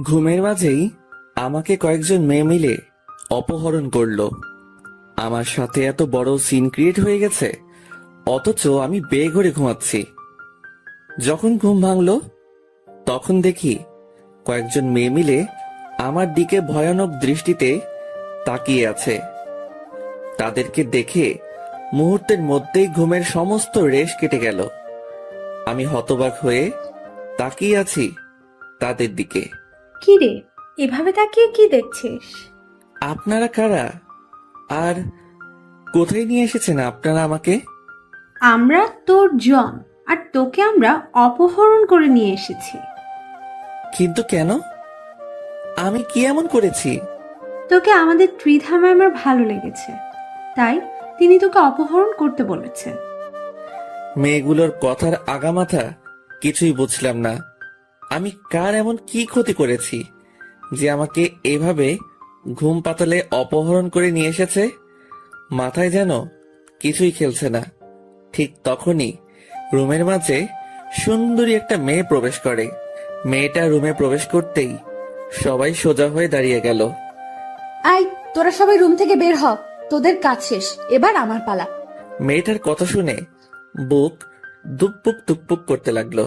ঘুমের মাঝেই আমাকে কয়েকজন মেয়ে মিলে অপহরণ করলো। আমার সাথে এত বড় সিন ক্রিয়েট হয়ে গেছে, অথচ আমি বেঘরে ঘুমাচ্ছি। যখন ঘুম ভাঙলো তখন দেখি কয়েকজন মেয়ে মিলে আমার দিকে ভয়ানক দৃষ্টিতে তাকিয়ে আছে। তাদেরকে দেখে মুহূর্তের মধ্যেই ঘুমের সমস্ত রেশ কেটে গেল। আমি হতবাক হয়ে তাকিয়ে আছি তাদের দিকে। কি রে, এভাবে তাকিয়ে কি দেখছিস? আপনারা কারা? আর কোথায় নিয়ে এসেছেন আপনারা আমাকে? আমরা তোর জন, আর তোকে আমরা অপহরণ করে নিয়ে এসেছি। কিন্তু কেন? আমি কি এমন করেছি? তোকে আমাদের ত্রিধা ম্যামের ভালো লেগেছে, তাই তিনি তোকে অপহরণ করতে বলেছে। মেয়েগুলোর কথার আগামাথা কিছুই বুঝলাম না। আমি কার এমন কি ক্ষতি করেছি যে আমাকে এভাবে ঘুম পাতালে অপহরণ করে নিয়ে এসেছে? মাথায় যেন কিছুই খেলছে না। ঠিক তখনই রুমের মাঝে সুন্দরী একটা মেয়ে প্রবেশ করে। মেয়েটা রুমে প্রবেশ করতেই সবাই সোজা হয়ে দাঁড়িয়ে গেল। আই, তোরা সবাই রুম থেকে বের হ, তোদের কাজ শেষ, এবার আমার পালা। মেয়েটার কথা শুনে বুক দুপুক দুপুক করতে লাগলো।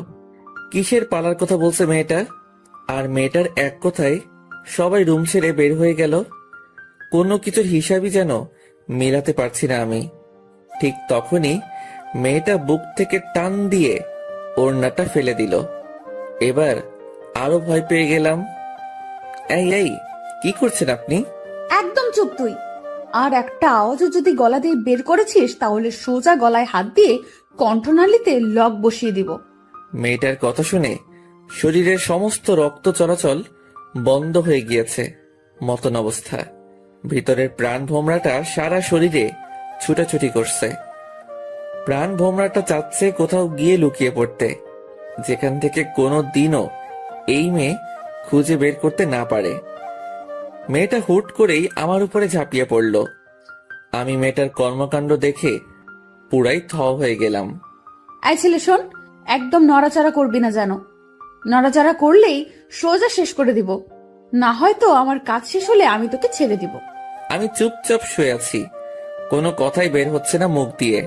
কিসের পালার কথা বলছে মেয়েটা? আর মেয়েটার এক কথায় সবাই রুম ছেড়ে বের হয়ে গেল। কোনো কিছুর হিসাবই যেন মেলাতে পারছি না আমি। ঠিক তখনই মেয়েটা বুক থেকে টান দিয়ে ওড়নাটা ফেলে দিল। এবার আরো ভয় পেয়ে গেলাম। এই এই, কি করছেন আপনি? একদম চুপ তুই। আর একটা আওয়াজও যদি গলা দিয়ে বের করেছিস তাহলে সোজা গলায় হাত দিয়ে কণ্ঠনালীতে লক বসিয়ে দিব। মেয়েটার কথা শুনে শরীরের সমস্ত রক্ত চলাচল বন্ধ হয়ে গিয়েছে মতন অবস্থা। ভিতরের প্রাণ ভোমরাটা সারা শরীরে ছুটাছুটি করছে। প্রাণ ভোমরাটা চাচ্ছে কোথাও গিয়ে লুকিয়ে পড়তে, যেখান থেকে কোনো দিনও এই মেয়ে খুঁজে বের করতে না পারে। মেয়েটা হুট করেই আমার উপরে ঝাঁপিয়ে পড়ল। আমি মেয়েটার কর্মকাণ্ড দেখে পুরাই থ হয়ে গেলাম। আই ছেলে শোন, একদম নড়াচড়া করবি না যেন। নড়াচড়া করলেই সোজা শেষ করে দিব, না হয়তো আমার কাজ শেষ হলে আমি তোকে ছেড়ে দিব। আমি চুপচাপ শুয়ে আছি, কোনো কথাই বের হচ্ছে না মুখ দিয়ে।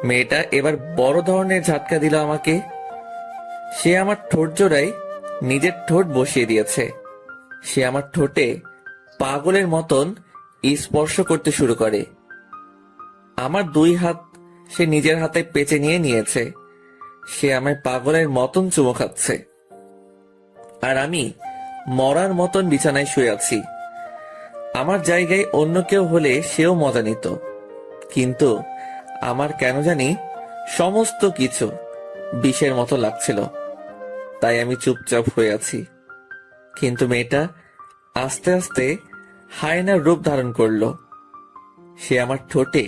মেয়েটা এবার বড় ধরনের ঝাটকা দিল আমাকে। সে আমার ঠোঁট জোড়ায় নিজের ঠোঁট বসিয়ে দিয়েছে। সে আমার ঠোঁটে পাগলের মতন স্পর্শ করতে শুরু করে। আমার দুই হাত সে নিজের হাতে পেঁচে নিয়েছে। সে আমায় পাগলের মতন চুমো খাচ্ছে, আর আমি মরার মতন বিছানায় শুয়ে আছি। আমার জায়গায় অন্য কেউ হলে সেও মজা নিত, কিন্তু আমার কেন জানি সমস্ত কিছু বিষের মতো লাগছিল। তাই আমি চুপচাপ হয়ে আছি। কিন্তু মেয়েটা আস্তে আস্তে হায়নার রূপ ধারণ করলো। সে আমার ঠোঁটে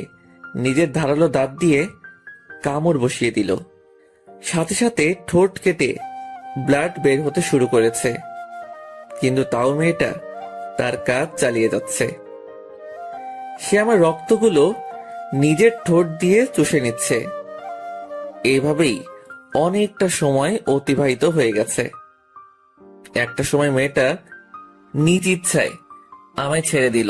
নিজের ধারালো দাঁত দিয়ে কামড় বসিয়ে দিল। সাথে সাথে ঠোঁট কেটে ব্লাড বের হতে শুরু করেছে, কিন্তু তাও মেয়েটা তার কাজ চালিয়ে যাচ্ছে। সে আমার রক্তগুলো নিজের ঠোঁট দিয়ে চুষে নিচ্ছে। এইভাবেই অনেকটা সময় অতিবাহিত হয়ে গেছে। একটা সময় মেয়েটা নিজ ইচ্ছায় আমায় ছেড়ে দিল।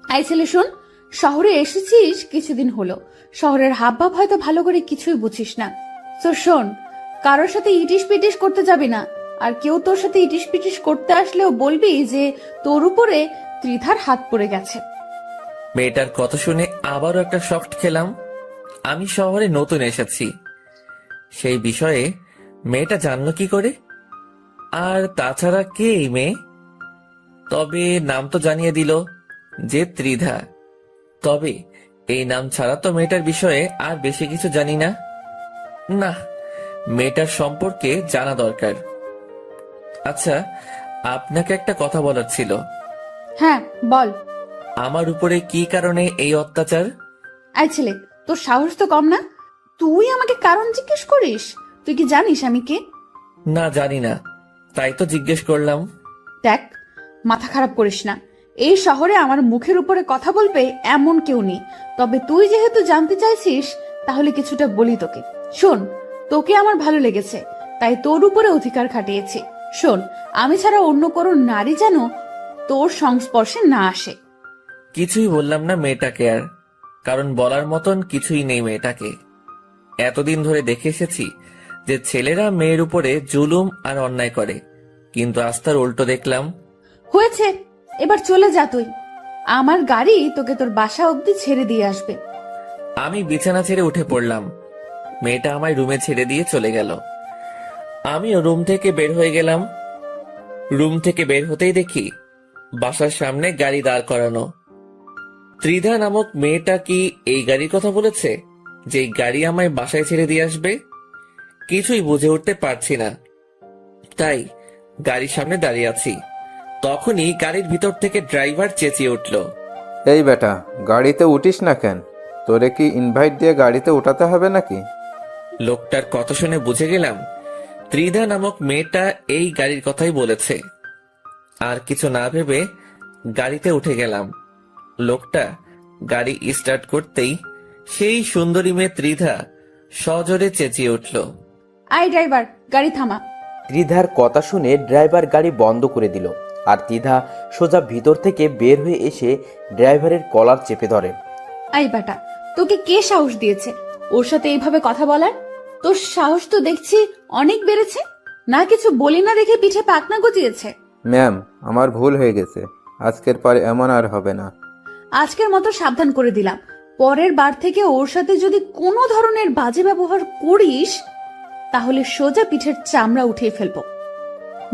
আই ছেলে শোন, শহরে এসেছিস কিছুদিন হলো, শহরের হাবভাব হয়তো ভালো করে কিছুই বুঝিস না। তো শোন, কারোর সাথে ইটিস পিটিস করতে যাবি না। আর কেউ তোর সাথে ইটিস পিটিস করতে আসলেও বলবি যে তোর উপরে ত্রিধার হাত পড়ে গেছে। মেয়েটার কথা শুনে আবারও একটা শক্ট খেলাম। আমি শহরে নতুন এসেছি, সেই বিষয়ে মেয়েটা জানলো কি করে? আর তাছাড়া কে এই মেয়ে? তবে নাম তো জানিয়ে দিল যে ত্রিধা। তবে এই নাম ছাড়া তো মেয়েটার বিষয়ে আর বেশি কিছু জানি না। না, মেয়েটার সম্পর্কে জানা দরকার। আচ্ছা, আপনাকে একটা কথা বলার ছিল। হ্যাঁ বল। আমার উপরে কি কারণে এই অত্যাচার? আই ছেলে, তোর সাহস তো কম না, তুই আমাকে কারণ জিজ্ঞেস করিস? তুই কি জানিস আমি কে? না, জানি না, তাই তো জিজ্ঞেস করলাম। দেখ, মাথা খারাপ করিস না। এই শহরে আমার মুখের উপরে কথা বলবে এমন কেউ নেই। তবে তুই যেহেতু জানতে চাইছিস, তাহলে কিছুটা বলি তোকে। শোন, তোকে আমার ভালো লেগেছে, তাই তোর উপরে অধিকার খাটিয়েছি। শোন, আমি ছাড়া অন্য কোনো নারী যেন তোর সংস্পর্শে না আসে। কিছুই বললাম না মেয়েটাকে আর, কারণ বলার মতন কিছুই নেই মেয়েটাকে। এতদিন ধরে দেখে এসেছি যে ছেলেরা মেয়ের উপরে জুলুম আর অন্যায় করে, কিন্তু আজ তার উল্টো দেখলাম। হয়েছে, এবার চলে যা তুই। আমার গাড়ি তোকে তোর বাসা অবধি ছেড়ে দিয়ে আসবে। আমি বিছানা ছেড়ে উঠে পড়লাম। মেয়েটা আমায় রুমে ছেড়ে দিয়ে চলে গেল। আমিও রুম থেকে বের হয়ে গেলাম। রুম থেকে বের হতেই দেখি বাসার সামনে গাড়ি দাঁড় করানো। ত্রিধা নামক মেয়েটা কি এই গাড়ির কথা বলেছে, যে এই গাড়ি আমায় বাসায় ছেড়ে দিয়ে আসবে? কিছুই বুঝে উঠতে পারছি না, তাই গাড়ির সামনে দাঁড়িয়ে আছি। তখনই গাড়ির ভিতর থেকে ড্রাইভার চেঁচিয়ে উঠল, এই বেটা, গাড়িতে উঠিস না কেন? তোরে কি ইনভাইট দিয়ে গাড়িতে উঠাতে হবে নাকি? লোকটার কথা শুনে বুঝে গেলাম ত্রিধা নামক মেয়েটা এই গাড়ির কথাই বলেছে। আর কিছু না ভেবে গাড়িতে উঠে গেলাম। লোকটা গাড়ি স্টার্ট করতেই সেই সুন্দরী মেয়ে ত্রিধা সজোরে চেঁচিয়ে উঠল, আই ড্রাইভার, গাড়ি থামা। ত্রিধার কথা শুনে ড্রাইভার গাড়ি বন্ধ করে দিল, আর ত্রিধা সোজা ভিতর থেকে বের হয়ে এসে ড্রাইভারের কলার চেপে ধরে। আই বেটা, তোকে কে সাহস দিয়েছে ওর সাথে এইভাবে কথা বলার? তোর সাহস তো দেখছি অনেক বেড়েছে। না কিছু বলি না দেখে পিঠে পাকনা গজিয়েছে। ম্যাম, আমার ভুল হয়ে গেছে, আজকের পরে এমন আর হবে না। আজকের মতো সাবধান করে দিলাম, পরের বার থেকে ওর সাথে যদি কোনো ধরনের বাজে ব্যবহার করিস তাহলে সোজা পিঠের চামড়া উঠিয়ে ফেলবো।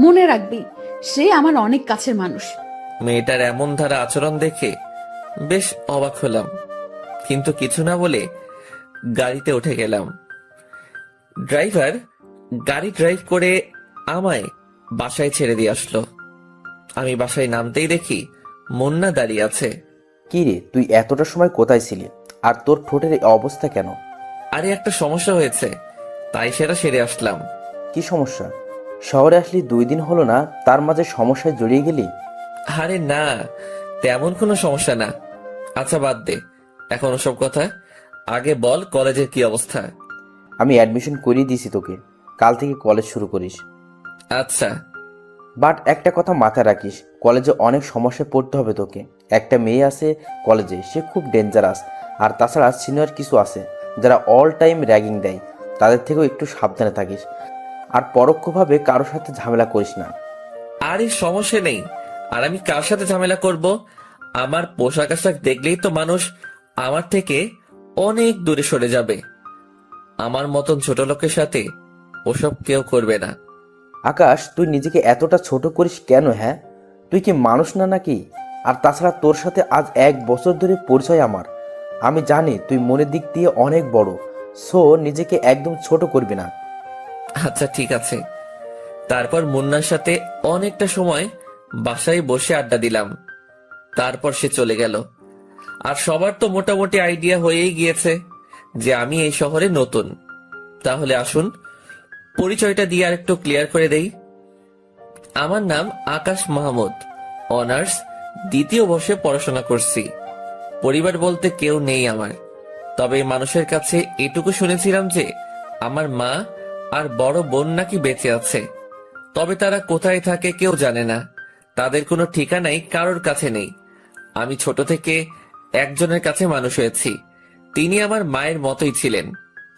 মনে রাখবি, সে আমার অনেক কাছের মানুষ। মেয়েটার এমন ধারা আচরণ দেখে বেশ অবাক হলাম, কিন্তু কিছু না বলে গাড়িতে উঠে গেলাম। ড্রাইভার গাড়ি ড্রাইভ করে আমায় বাসায় ছেড়ে দিয়ে আসলো। আমি বাসায় নামতেই দেখি মুন্না দাঁড়িয়ে আছে। কি রে, তুই এতটা সময় কোথায় ছিলি? আর তোর ঠোঁটের এই অবস্থা কেন? আরে একটা সমস্যা হয়েছে, তাই সেটা সেরে আসলাম। কি সমস্যা? শহরে আসলি 2 দিন হলো না, তার মাঝে সমস্যায় জড়িয়ে গেলি? আরে না, তেমন কোনো সমস্যা না। আচ্ছা বাদ দে এখন ওসব কথা, আগে বল কলেজের কি অবস্থা। আমি অ্যাডমিশন করিয়ে দিয়েছি তোকে, কাল থেকে কলেজ শুরু করিস। আচ্ছা। বাট একটা কথা মাথায় রাখিস, কলেজে অনেক সমস্যায় পড়তে হবে তোকে। একটা মেয়ে আছে কলেজে, সে খুব ডেঞ্জারাস। আর তাছাড়া সিনিয়র কিছু আছে যারা অল টাইম র্যাগিং দেয়, তাদের থেকেও একটু সাবধানে থাকিস। আর পরোক্ষভাবে কারোর সাথে ঝামেলা করিস না। আরে সমস্যা নেই, আর আমি কার সাথে ঝামেলা করব? আমার পোশাক আশাক দেখলেই তো মানুষ আমার থেকে অনেক দূরে সরে যাবে। আমার মতন ছোট লোকের সাথে ওসব কেউ করবে না। আকাশ, তুই নিজেকে এতটা ছোট করিস কেন? হ্যাঁ, তুই কি মানুষ না নাকি? আর তাছাড়া তোর সাথে আজ 1 বছর ধরে পরিচয় আমার। আমি জানি তুই মনের দিক দিয়ে অনেক বড়, সো নিজেকে একদম ছোট করবি না। আচ্ছা ঠিক আছে। তারপর মুন্নার সাথে অনেকটা সময় বাসায় বসে আড্ডা দিলাম। তারপর সে চলে গেল। আর সবার তো মোটামুটি আইডিয়া হয়েই গিয়েছে যে আমি এই শহরে নতুন। তাহলে আসুন পরিচয়টা দিয়ে আর একটু ক্লিয়ার করে দেই। আমার নাম আকাশ মাহমুদ, অনার্স 2য় বর্ষে পড়াশোনা করছি। পরিবার বলতে কেউ নেই আমার, তবে মানুষের কাছে এটুকু শুনেছিলাম যে আমার মা আর বড় বোন নাকি বেঁচে আছে, তবে তারা কোথায় থাকে কেউ জানে না। তাদের কোনো ঠিকানাই কারোর কাছে নেই। আমি ছোট থেকে একজনের কাছে মানুষ হয়েছি। তিনি আমার মায়ের মতোই ছিলেন,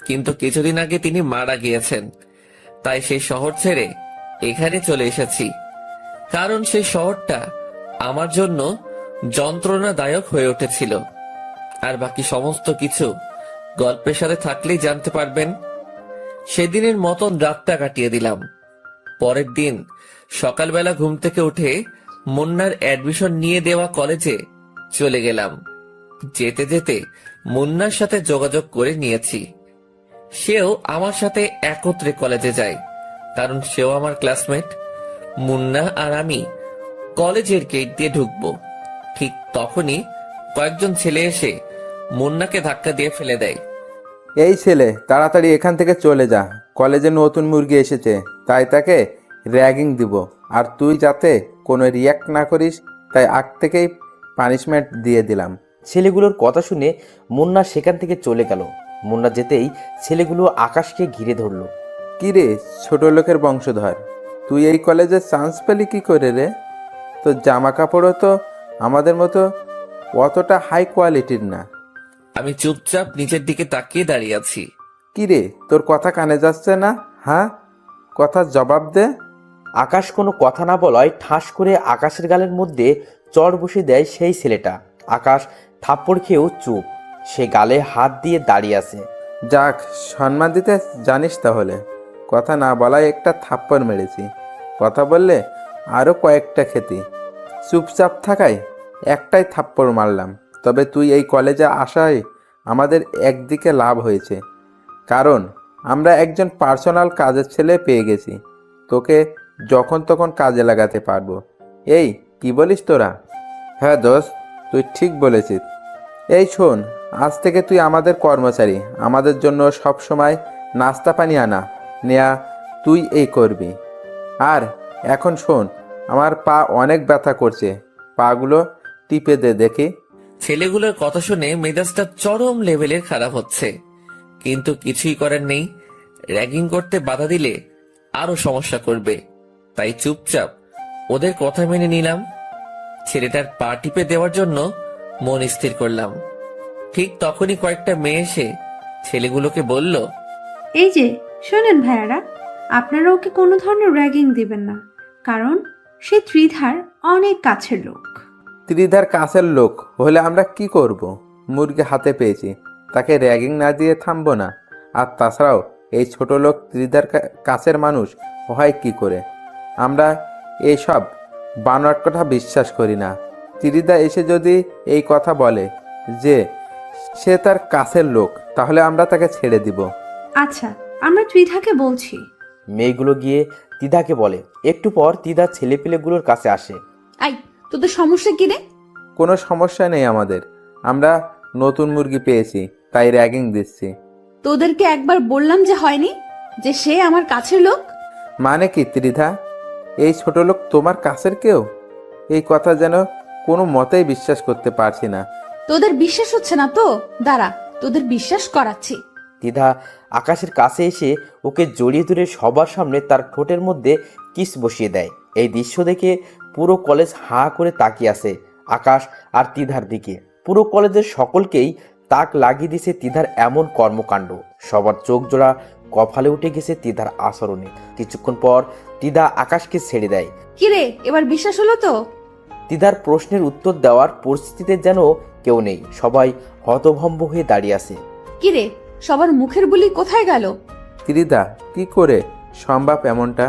কিন্তু কিছুদিন আগে তিনি মারা গিয়েছেন। তাই সেই শহর ছেড়ে এখানে চলে এসেছি, কারণ সেই শহরটা আমার জন্য যন্ত্রণাদায়ক হয়ে উঠেছিল। আর বাকি সমস্ত কিছু গল্পের সাথে থাকলেই জানতে পারবেন। সেদিনের মতন রাতটা কাটিয়ে দিলাম। পরের দিন সকালবেলা ঘুম থেকে উঠে মুন্নার অ্যাডমিশন নিয়ে দেওয়া কলেজে চলে গেলাম। যেতে যেতে মুন্নার সাথে যোগাযোগ করে নিয়েছি। সেও আমার সাথে একত্রে কলেজে যায়, কারণ সেও আমার ক্লাসমেট। মুন্না আর আমি কলেজের গেট দিয়ে ঢুকবো, ঠিক তখনই কয়েকজন ছেলে এসে মুন্নাকে ধাক্কা দিয়ে ফেলে দেয়। এই ছেলে, তাড়াতাড়ি এখান থেকে চলে যা, কলেজে নতুন মুরগি এসেছে, তাই তাকে র্যাগিং দিব। আর তুই যাতে কোনো রিয়াক্ট না করিস, তাই আগ থেকেই পানিশমেন্ট দিয়ে দিলাম। ছেলেগুলোর কথা শুনে মুন্না সেখান থেকে চলে গেল। মুন্না যেতেই ছেলেগুলো আকাশকে ঘিরে ধরলো। কি রে ছোট লোকের বংশধর, তুই এই কলেজে চান্স পেলি কি করে রে? তোর জামা কাপড়ও তো আমাদের মতো অতটা হাই কোয়ালিটির না। আমি চুপচাপ নিচের দিকে তাকিয়ে দাঁড়িয়ে আছি। কি রে, তোর কথা কানে যাচ্ছে না? হ্যাঁ, কথার জবাব দে। আকাশ কোনো কথা না বলায় ঠাস করে আকাশের গালের মধ্যে চড় বসে দেয় সেই ছেলেটা। আকাশ থাপ্পড় খেয়েও চুপ, সে গালে হাত দিয়ে দাঁড়িয়ে আছে। যাক, সম্মান দিতে জানিস তাহলে। কথা না বলায় একটা থাপ্পড় মেরেছি, কথা বললে আরও কয়েকটা খেতি। চুপচাপ থাকায় একটাই থাপ্পড় মারলাম। তবে তুই এই কলেজে আসায় আমাদের একদিকে লাভ হয়েছে, কারণ আমরা একজন পার্সোনাল কাজের ছেলে পেয়ে গেছি। তোকে যখন তখন কাজে লাগাতে পারবো। এই কি বলিস তোরা? হ্যাঁ দোস্ত, তুই ঠিক বলেছিস। এই শোন, আজ থেকে তুই আমাদের কর্মচারী। আমাদের জন্য সব সময় নাস্তা পানি আনা নেয়া তুই এই করবি। আর এখন শোন, আমার পা অনেক ব্যথা করছে, পাগুলো টিপে দে দেখি। ছেলেগুলোর কথা শুনে মেজাজটা চরম লেভেলের খারাপ হচ্ছে, কিন্তু কিছুই করার নেই। র্যাগিং করতে বাধা দিলে আরো সমস্যা করবে, তাই চুপচাপ ওদের কথা মেনে নিলাম। ছেলেটার পা টিপে দেওয়ার জন্য মন স্থির করলাম। ঠিক তখনই কয়েকটা মেয়ে এসে ছেলেগুলোকে বলল, এই যে শোনেন ভাইয়ারা, আপনারা ওকে কোনো ধরনের র্যাগিং দিবেন না, কারণ সে ত্রিধার অনেক কাছের লোক। ত্রিধার কাছের লোক হলে আমরা কি করব? মুরগি হাতে পেয়েছি, তাকে র্যাগিং না দিয়ে থামবো না? আর তাছাড়াও এই ছোট লোক ত্রিধার কাছের মানুষ হয় কি করে? আমরা এইসব বানোয়াট কথা বিশ্বাস করি না। ত্রিধা এসে যদি এই কথা বলে যে সে তার কাছের লোক, তাহলে আমরা তাকে ছেড়ে দিব। আচ্ছা, আমরা ত্রিধাকে বলছি। মেয়েগুলো গিয়ে তিধাকে বলে। একটু পর তিধা ছেলেপিলেগুলোর কাছে আসে। আই, তোদের সমস্যা কি রে? কোনো সমস্যা নেই আমাদের, আমরা নতুন মুরগি পেয়েছি তাই র্যাগিং দিচ্ছি। তোদেরকে একবার বললাম যে হয়নি, যে সে আমার কাছের লোক। মানে কি ত্রিধা, এই ছোট লোক তোমার কাছের কেউ? এই কথা যেন কোনো মতেই বিশ্বাস করতে পারছি না। তোদের বিশ্বাস হচ্ছে না তো? দাঁড়া, তোদের বিশ্বাস করাচ্ছি। তিধা আকাশের কাছে এসে ওকে জড়িয়ে ধরে সবার সামনে তার ঠোঁটের মধ্যে কিস বসিয়ে দেয়। এই দৃশ্য দেখে পুরো কলেজ হাঁ করে তাকিয়ে আছে আকাশ আর তিধার দিকে। পুরো কলেজের সকলকেই তাক লাগিয়ে দিয়েছে তিধার এমন কর্মকাণ্ড। সবার চোখ জোড়া কপালে উঠে গেছে তিধার আচরণে। কিছুক্ষণ পর তিধা আকাশকে ছেড়ে দেয়। কিরে, এবার বিশ্বাস হলো তো? তিধার প্রশ্নের উত্তর দেওয়ার পরিস্থিতিতে যেন কেউ নেই, সবাই হতভম্ব হয়ে দাঁড়িয়ে আছে। কিরে, সবার মুখের বুলি কোথায় গেল? ত্রিধা, কি করে সম্ভব এমনটা?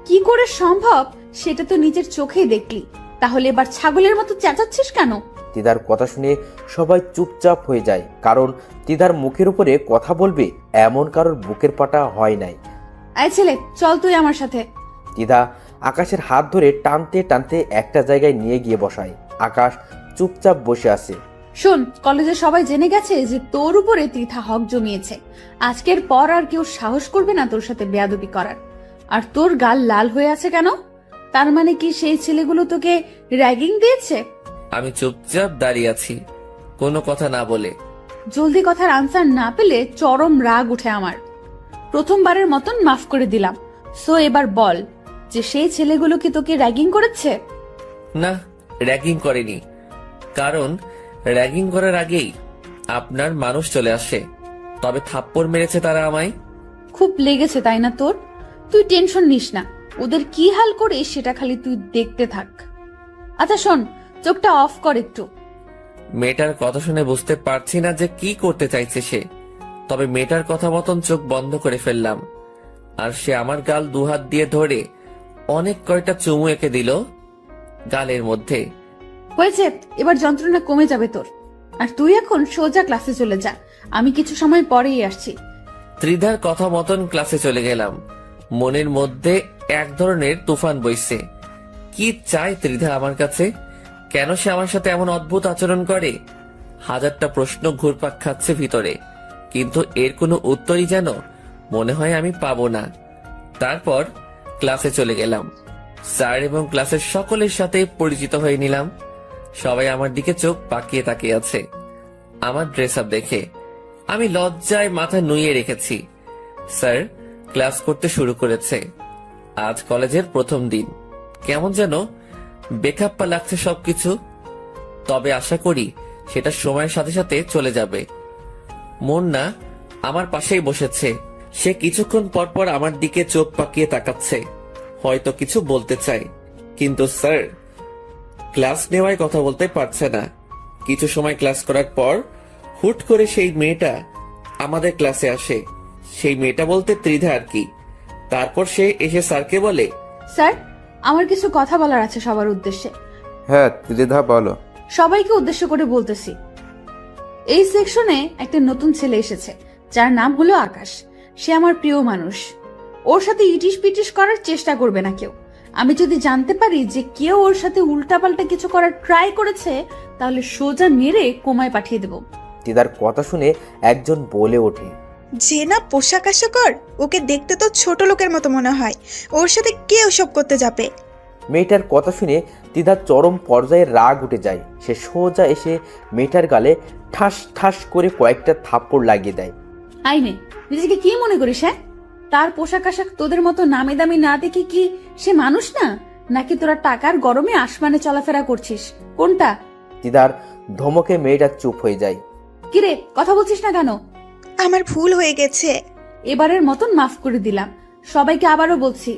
কি করে সম্ভব সেটা তো নিজের চোখেই দেখলি, তাহলে এবার ছাগলের মতো চেঁচাচ্ছিস কেন? তিধার কথা শুনে সবাই চুপচাপ হয়ে যায়, কারণ তিধার মুখের উপরে কথা বলবে এমন কারোর বুকের পাটা হয় নাই। আয় ছেলে, চল তুই আমার সাথে। তিধা আকাশের হাত ধরে টানতে টানতে একটা জায়গায় নিয়ে গিয়ে বসায়। আকাশ চুপচাপ বসে আছে। শোন, কলেজে সবাই জেনে গেছে যে তোর উপরে ত্রিধা হক জমিয়েছে। আজকের পর আর কেউ সাহস করবে না তোর সাথে বেয়াদবি করার। আর তোর গাল লাল হয়ে আছে কেন? তার মানে কি সেই ছেলেগুলো তোকে র্যাগিং দিয়েছে? আমি চুপচাপ দাঁড়িয়ে আছি, কোনো কথা না বলে। জলদি কথার আনসার না পেলে চরম রাগ উঠে আমার। প্রথমবারের মতন মাফ করে দিলাম। সো এবার বল যে সেই ছেলেগুলো কি তোকে র্যাগিং করেছে? না, র্যাগিং করেনি, কারণ র্যাগিং করার আগেই আপনার মানুষ চলে আসে। তবে থাপ্পড় মেরেছে তারা আমায়। খুব লেগেছে তাই না তোর? তুই টেনশন নিস না, ওদের কি হাল করে সেটা খালি তুই দেখতে থাক। আচ্ছা শোন, চোখটা অফ কর একটু। মেয়েটার কথা শুনে বুঝতে পারছি না যে কি করতে চাইছে সে, তবে মেয়েটার কথা মতন চোখ বন্ধ করে ফেললাম। আর সে আমার গাল দুহাত দিয়ে ধরে অনেক কয়টা চুমু এঁকে দিল গালের মধ্যে। হয়েছে, এবার যন্ত্রণা কমে যাবে তোর। আর তুই এখন সোজা ক্লাসে চলে যা, আমি কিছু সময় পরেই আসছি। ত্রিধার কথা মতন ক্লাসে চলে গেলাম। মনের মধ্যে এক ধরনের তুফান বইছে। কি চায় ত্রিধা আমার কাছে? কেন সে আমার সাথে এমন অদ্ভুত আচরণ করে? হাজারটা প্রশ্ন ঘুরপাক খাচ্ছে ভিতরে, কিন্তু এর কোনো উত্তরই যেন মনে হয় আমি পাবো না। তারপর ক্লাসে চলে গেলাম। স্যার এবং ক্লাসের সকলের সাথে পরিচিত হয়ে নিলাম। সবাই আমার দিকে চোখ পাকিয়ে তাকিয়ে আছে আমার ড্রেস আপ দেখে। আমি লজ্জায় মাথা নুইয়ে রেখেছি। স্যার ক্লাস করতে শুরু করেছে। আজ কলেজের প্রথম দিন, কেমন যেন বেখাপ্পা লাগছে সবকিছু। তবে আশা করি সেটা সময়ের সাথে সাথে চলে যাবে। মুন্না আমার পাশেই বসেছে। সে কিছুক্ষণ পর পর আমার দিকে চোখ পাকিয়ে তাকাচ্ছে, হয়তো কিছু বলতে চায়, কিন্তু স্যার ক্লাস নেওয়ায় কথা বলতে পারছে না। কিছু সময় ক্লাস করার পর হুট করে সেই মেয়েটা আমাদের ক্লাসে আসে। সেই মেয়েটা বলতে ত্রিধা আর কি। তারপর সে এসে স্যারকে বলে, স্যার, আমার কিছু কথা বলার আছে সবার উদ্দেশ্যে। হ্যাঁ ত্রিধা বলো। সবাইকে উদ্দেশ্য করে বলতেছি, এই সেকশনে একটা নতুন ছেলে এসেছে যার নাম হলো আকাশ। সে আমার প্রিয় মানুষ। ওর সাথে ইটিস পিটিস করার চেষ্টা করবে না কেউ। আমি যদি জানতে পারি যে কেউ ওর সাথে উল্টাপাল্টা কিছু করার ট্রাই করেছে, তাহলে সোজা মেরে কোমায় পাঠিয়ে দেব। তিদার কথা শুনে একজন বলে ওঠে, যে না পোশাক আশাকর, ওকে দেখতে তো ছোট লোকের মতো মনে হয়। ওর সাথে কে ওসব করতে যাবে? মেয়েটার কথা শুনে তিদার চরম পর্যায়ে রাগ উঠে যায়। সে সোজা এসে মেয়েটার গালে ঠাস ঠাস করে কয়েকটা থাপ্পড় লাগিয়ে দেয়। আইনে, নিজেকে কি মনে করিস? হ্যাঁ, তার পোশাক আশাক তোদের মতো নামি দামি না দেখে কি সে মানুষ না? নাকি তোরা টাকার গরমে আসমানে চলাফেরা করছিস? কোনটা? তিদার ধমকে মেয়েটা চুপ হয়ে যায়। কিরে, কথা বলছিস না কেন? আমার ভুল হয়ে গেছে। এবারের মতন মাফ করে দিলাম। সবাইকে আবারও বলছি,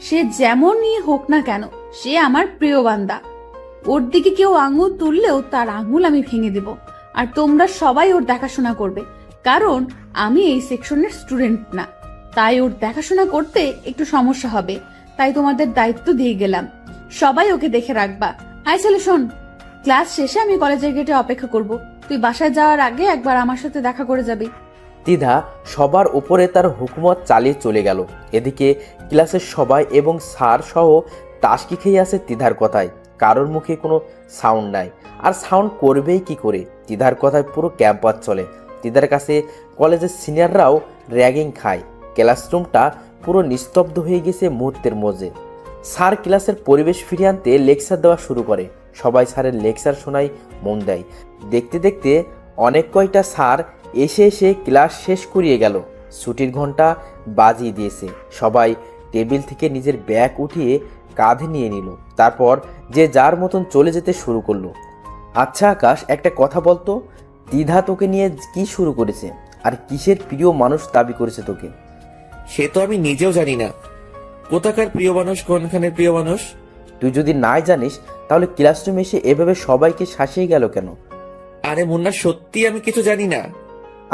সে যেমনই হোক না কেন, সে আমার প্রিয় বান্দা। ওর দিকে কেউ আঙুল তুললেও তার আঙুল আমি ভেঙে দেব। আর তোমরা সবাই ওর দেখাশোনা করবে, কারণ আমি এই সেকশনের স্টুডেন্ট না। তাই ওর দেখাশোনা করতে একটু সমস্যা হবে, তাই তোমাদের দায়িত্ব দিয়ে গেলাম। সবাই ওকে দেখে রাখবা। হাই ছেলে শোন, ক্লাস শেষে আমি কলেজের গেটে অপেক্ষা করব। তুই বাসায় যাওয়ার আগে একবার আমার সাথে দেখা করে যাবি। তিধা সবার উপরে তার হুকুমত চালিয়ে চলে গেল। এদিকে ক্লাসের সবাই এবং স্যার সহ টাসকি খেয়ে আছে তিধার কথায়। কারোর মুখে কোনো সাউন্ড নাই, আর সাউন্ড করবেই কি করে? তিধার কথায় পুরো ক্যাম্পাস চলে। তিধার কাছে কলেজের সিনিয়ররাও র্যাগিং খায়। ক্লাসরুমটা পুরো নিস্তব্ধ হয়ে গেছে মুহূর্তের মধ্যে। স্যার ক্লাসের পরিবেশ ফিরিয়ে আনতে লেকচার দেওয়া শুরু করে। সবাই স্যারের লেকচার শোনায় মন দেয়। দেখতে দেখতে অনেক কয়টা স্যার এসে এসে ক্লাস শেষ করিয়ে গেল। ছুটির ঘন্টা বাজিয়ে দিয়েছে। সবাই টেবিল থেকে নিজের ব্যাগ উঠিয়ে কাঁধে নিয়ে নিল। তারপর যে যার মতন চলে যেতে শুরু করলো। আচ্ছা আকাশ, একটা কথা বলতো, দ্বিধা তোকে নিয়ে কি শুরু করেছে? আর কিসের প্রিয় মানুষ দাবি করেছে তোকে? সে তো আমি নিজেও জানি না কোথাকার প্রিয় মানুষ, কোনখানের প্রিয় মানুষ। তুই যদি নাই জানিস তাহলে ক্লাসরুমে এসে এভাবে সবাইকে শাসিয়ে গেল কেন? আরে মুন্না, সত্যি আমি কিছু জানি না।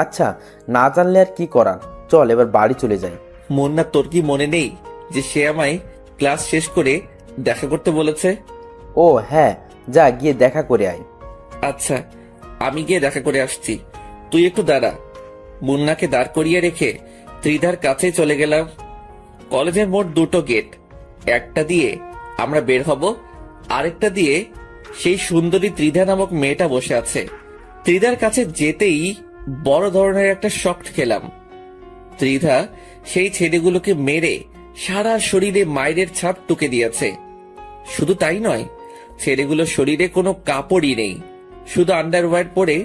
আচ্ছা, না জানলে আর কি করার, চল এবার বাড়ি চলে যাই। মুন্না, তোর কি মনে নেই যে সে আমায় ক্লাস শেষ করে দেখা করতে বলেছে? ও হ্যাঁ, যা গিয়ে দেখা করে আয়। আচ্ছা, আমি গিয়ে দেখা করে আসছি, তুই একটু দাঁড়া। মুন্নাকে দাঁড় করিয়ে রেখে ত্রিধার কাছে চলে গেলাম। কলেজের মোট দুটো গেট, একটা দিয়ে আমরা বের হব, আরেকটা দিয়ে সেই সুন্দরী ত্রিধা নামক মেয়েটা বসে আছে। ত্রিধার কাছে যেতেই বড় ধরনের একটা শক খেলাম। ত্রিধা সেই ছেলেগুলোকে মেরে সারা শরীরে মায়ের ছাপ টুকে দিয়েছে। শুধু তাই নয়, ছেলেগুলোর শরীরে কোনো কাপড়ই নেই, শুধু আন্ডারওয়্যার পরে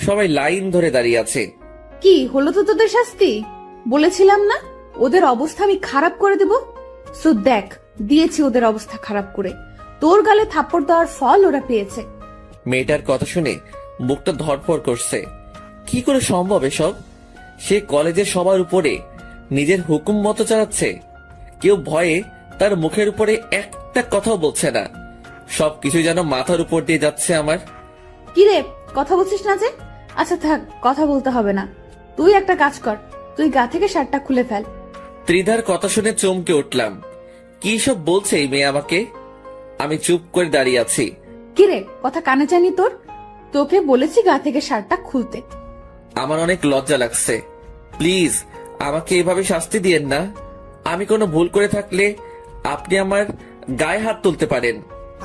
সবাই লাইন ধরে দাঁড়িয়ে আছে। কি হলো তো তোদের শাস্তি? বলেছিলাম না ওদের অবস্থা আমি খারাপ করে দেব? সো দেখ, দিয়েছি ওদের অবস্থা খারাপ করে। তোর গালে থাপ্পড় দেওয়ার ফল ওরা পেয়েছে। মেয়েটার কথা শুনে বুকটা ধড়ফড় করছে। কি করে সম্ভব এসব? সে কলেজের সবার উপরে নিজের হুকুম মতো চালাচ্ছে। কেউ ভয়ে তার মুখের উপরে একটা কথাও বলছে না। সবকিছু যেন মাথার উপর দিয়ে যাচ্ছে আমার। কি রে, কথা বলছিস না যে? আচ্ছা থাক, কথা বলতে হবে না। তুই একটা কাজ কর, তুই গা থেকে শার্টটা খুলে ফেল। ত্রিধার কথা শুনে চমকে উঠলাম। কি সব বলছে এই মেয়ে আমাকে? আমি চুপ করে দাঁড়িয়ে আছি। কি রে, কথা কানে জানি তোর? তোকে বলেছি গা থেকে শার্টটা খুলতে। আমার অনেক লজ্জা লাগছে, প্লিজ আমাকে এভাবে শাস্তি দিয়েন না। আমি কোনো ভুল করে থাকলে আপনি আমার গায়ে হাত তুলতে পারেন।